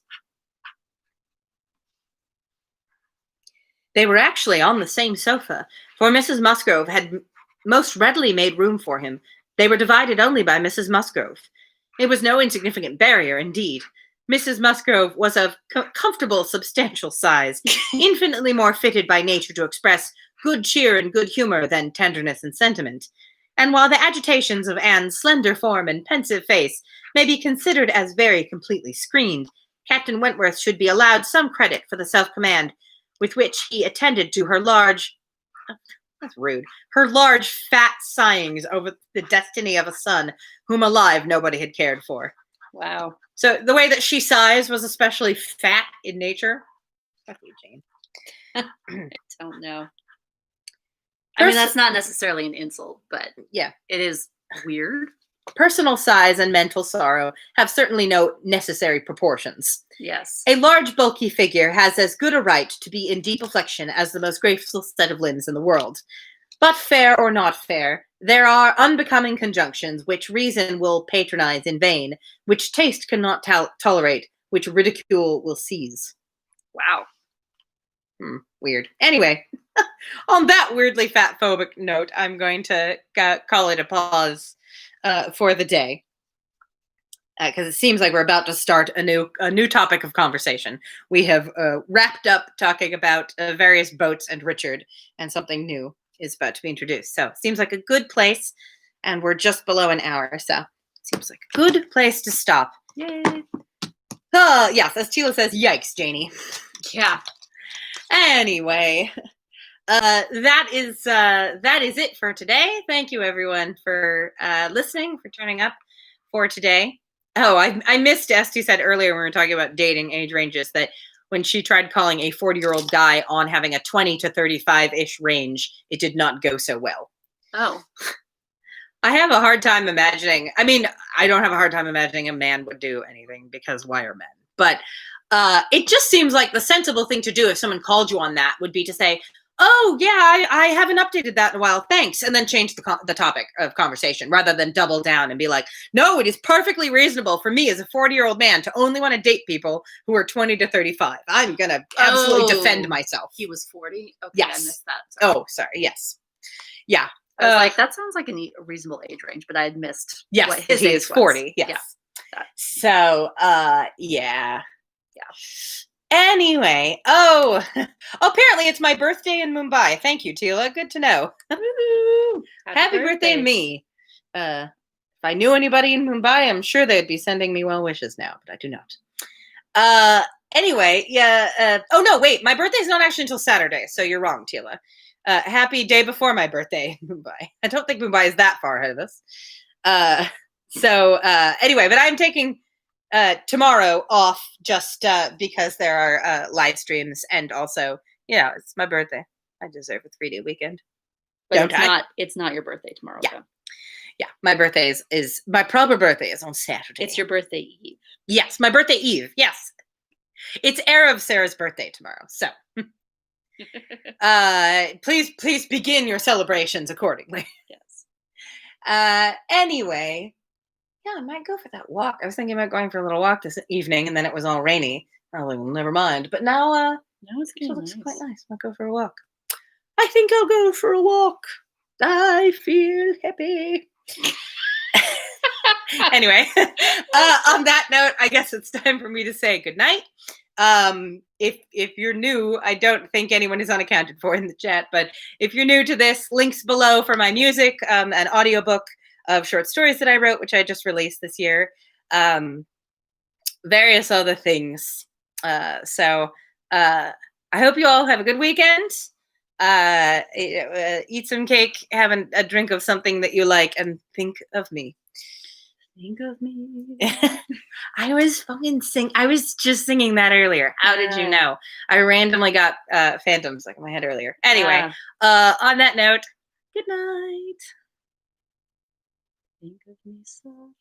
Speaker 1: They were actually on the same sofa, for Mrs. Musgrove had most readily made room for him. They were divided only by Mrs. Musgrove. It was no insignificant barrier, indeed. Mrs. Musgrove was of comfortable, substantial size, infinitely more fitted by nature to express good cheer and good humor than tenderness and sentiment. And while the agitations of Anne's slender form and pensive face may be considered as very completely screened, Captain Wentworth should be allowed some credit for the self-command with which he attended to her large, that's rude, her large fat sighings over the destiny of a son whom alive nobody had cared for.
Speaker 2: Wow.
Speaker 1: So the way that she sighs was especially fat in nature. Fuck you, Jane.
Speaker 2: I don't know. I mean, that's not necessarily an insult, but
Speaker 1: yeah,
Speaker 2: it is weird.
Speaker 1: Personal size and mental sorrow have certainly no necessary proportions.
Speaker 2: Yes.
Speaker 1: A large, bulky figure has as good a right to be in deep affliction as the most graceful set of limbs in the world. But fair or not fair, there are unbecoming conjunctions which reason will patronize in vain, which taste cannot tolerate, which ridicule will seize.
Speaker 2: Wow.
Speaker 1: Weird. Anyway, on that weirdly fat-phobic note, I'm going to call it a pause for the day. Because it seems like we're about to start a new topic of conversation. We have wrapped up talking about various boats and Richard, and something new is about to be introduced. So it seems like a good place, and we're just below an hour, so it seems like a good place to stop.
Speaker 2: Yay.
Speaker 1: Yes, as Tila says, yikes, Janie.
Speaker 2: Yeah.
Speaker 1: Anyway, that is it for today. Thank you, everyone, for listening, for turning up for today. Oh, I missed, Esty said earlier when we were talking about dating age ranges, that when she tried calling a 40-year-old guy on having a 20 to 35-ish range, it did not go so well.
Speaker 2: Oh.
Speaker 1: I have a hard time imagining. I mean, I don't have a hard time imagining a man would do anything, because why are men? But it just seems like the sensible thing to do if someone called you on that would be to say, oh, yeah, I haven't updated that in a while, thanks, and then change the topic of conversation rather than double down and be like, no, it is perfectly reasonable for me as a 40-year-old man to only want to date people who are 20 to 35. I'm going to absolutely defend myself.
Speaker 2: He was 40? Okay,
Speaker 1: yes.
Speaker 2: I missed that. Sorry.
Speaker 1: Oh, sorry, yes. Yeah.
Speaker 2: I was like, that sounds like a reasonable age range, but I had missed what his
Speaker 1: he
Speaker 2: age
Speaker 1: is 40,
Speaker 2: was.
Speaker 1: yes.
Speaker 2: Yeah.
Speaker 1: So, yeah. Anyway, apparently it's my birthday in Mumbai. Thank you, Tila. Good to know. Happy birthday to me. If I knew anybody in Mumbai, I'm sure they'd be sending me well wishes now, but I do not. Anyway, yeah. Oh, no, wait. My birthday's not actually until Saturday, so you're wrong, Tila. Happy day before my birthday in Mumbai. I don't think Mumbai is that far ahead of us. Anyway, but I'm taking tomorrow off just because there are live streams, and also, it's my birthday. I deserve a 3-day weekend.
Speaker 2: But it's not your birthday tomorrow.
Speaker 1: Yeah.
Speaker 2: So.
Speaker 1: Yeah, my birthday is my proper birthday is on Saturday.
Speaker 2: It's your birthday eve.
Speaker 1: Yes, my birthday eve. Yes. It's Erev Sarah's birthday tomorrow. So please begin your celebrations accordingly.
Speaker 2: Yes.
Speaker 1: Anyway, yeah, I might go for that walk. I was thinking about going for a little walk this evening, and then it was all rainy. Probably, well, never mind. But now it looks quite nice. I'll go for a walk. I think I'll go for a walk. I feel happy. Anyway, on that note, I guess it's time for me to say goodnight. If you're new, I don't think anyone is unaccounted for in the chat, but if you're new to this, links below for my music, an audiobook of short stories that I wrote, which I just released this year, various other things. So I hope you all have a good weekend. Eat some cake, have a drink of something that you like, and think of me. Think of me. I was just singing that earlier. How did you know? I randomly got phantoms in my head earlier. Anyway, on that note, good night. Think of me softly.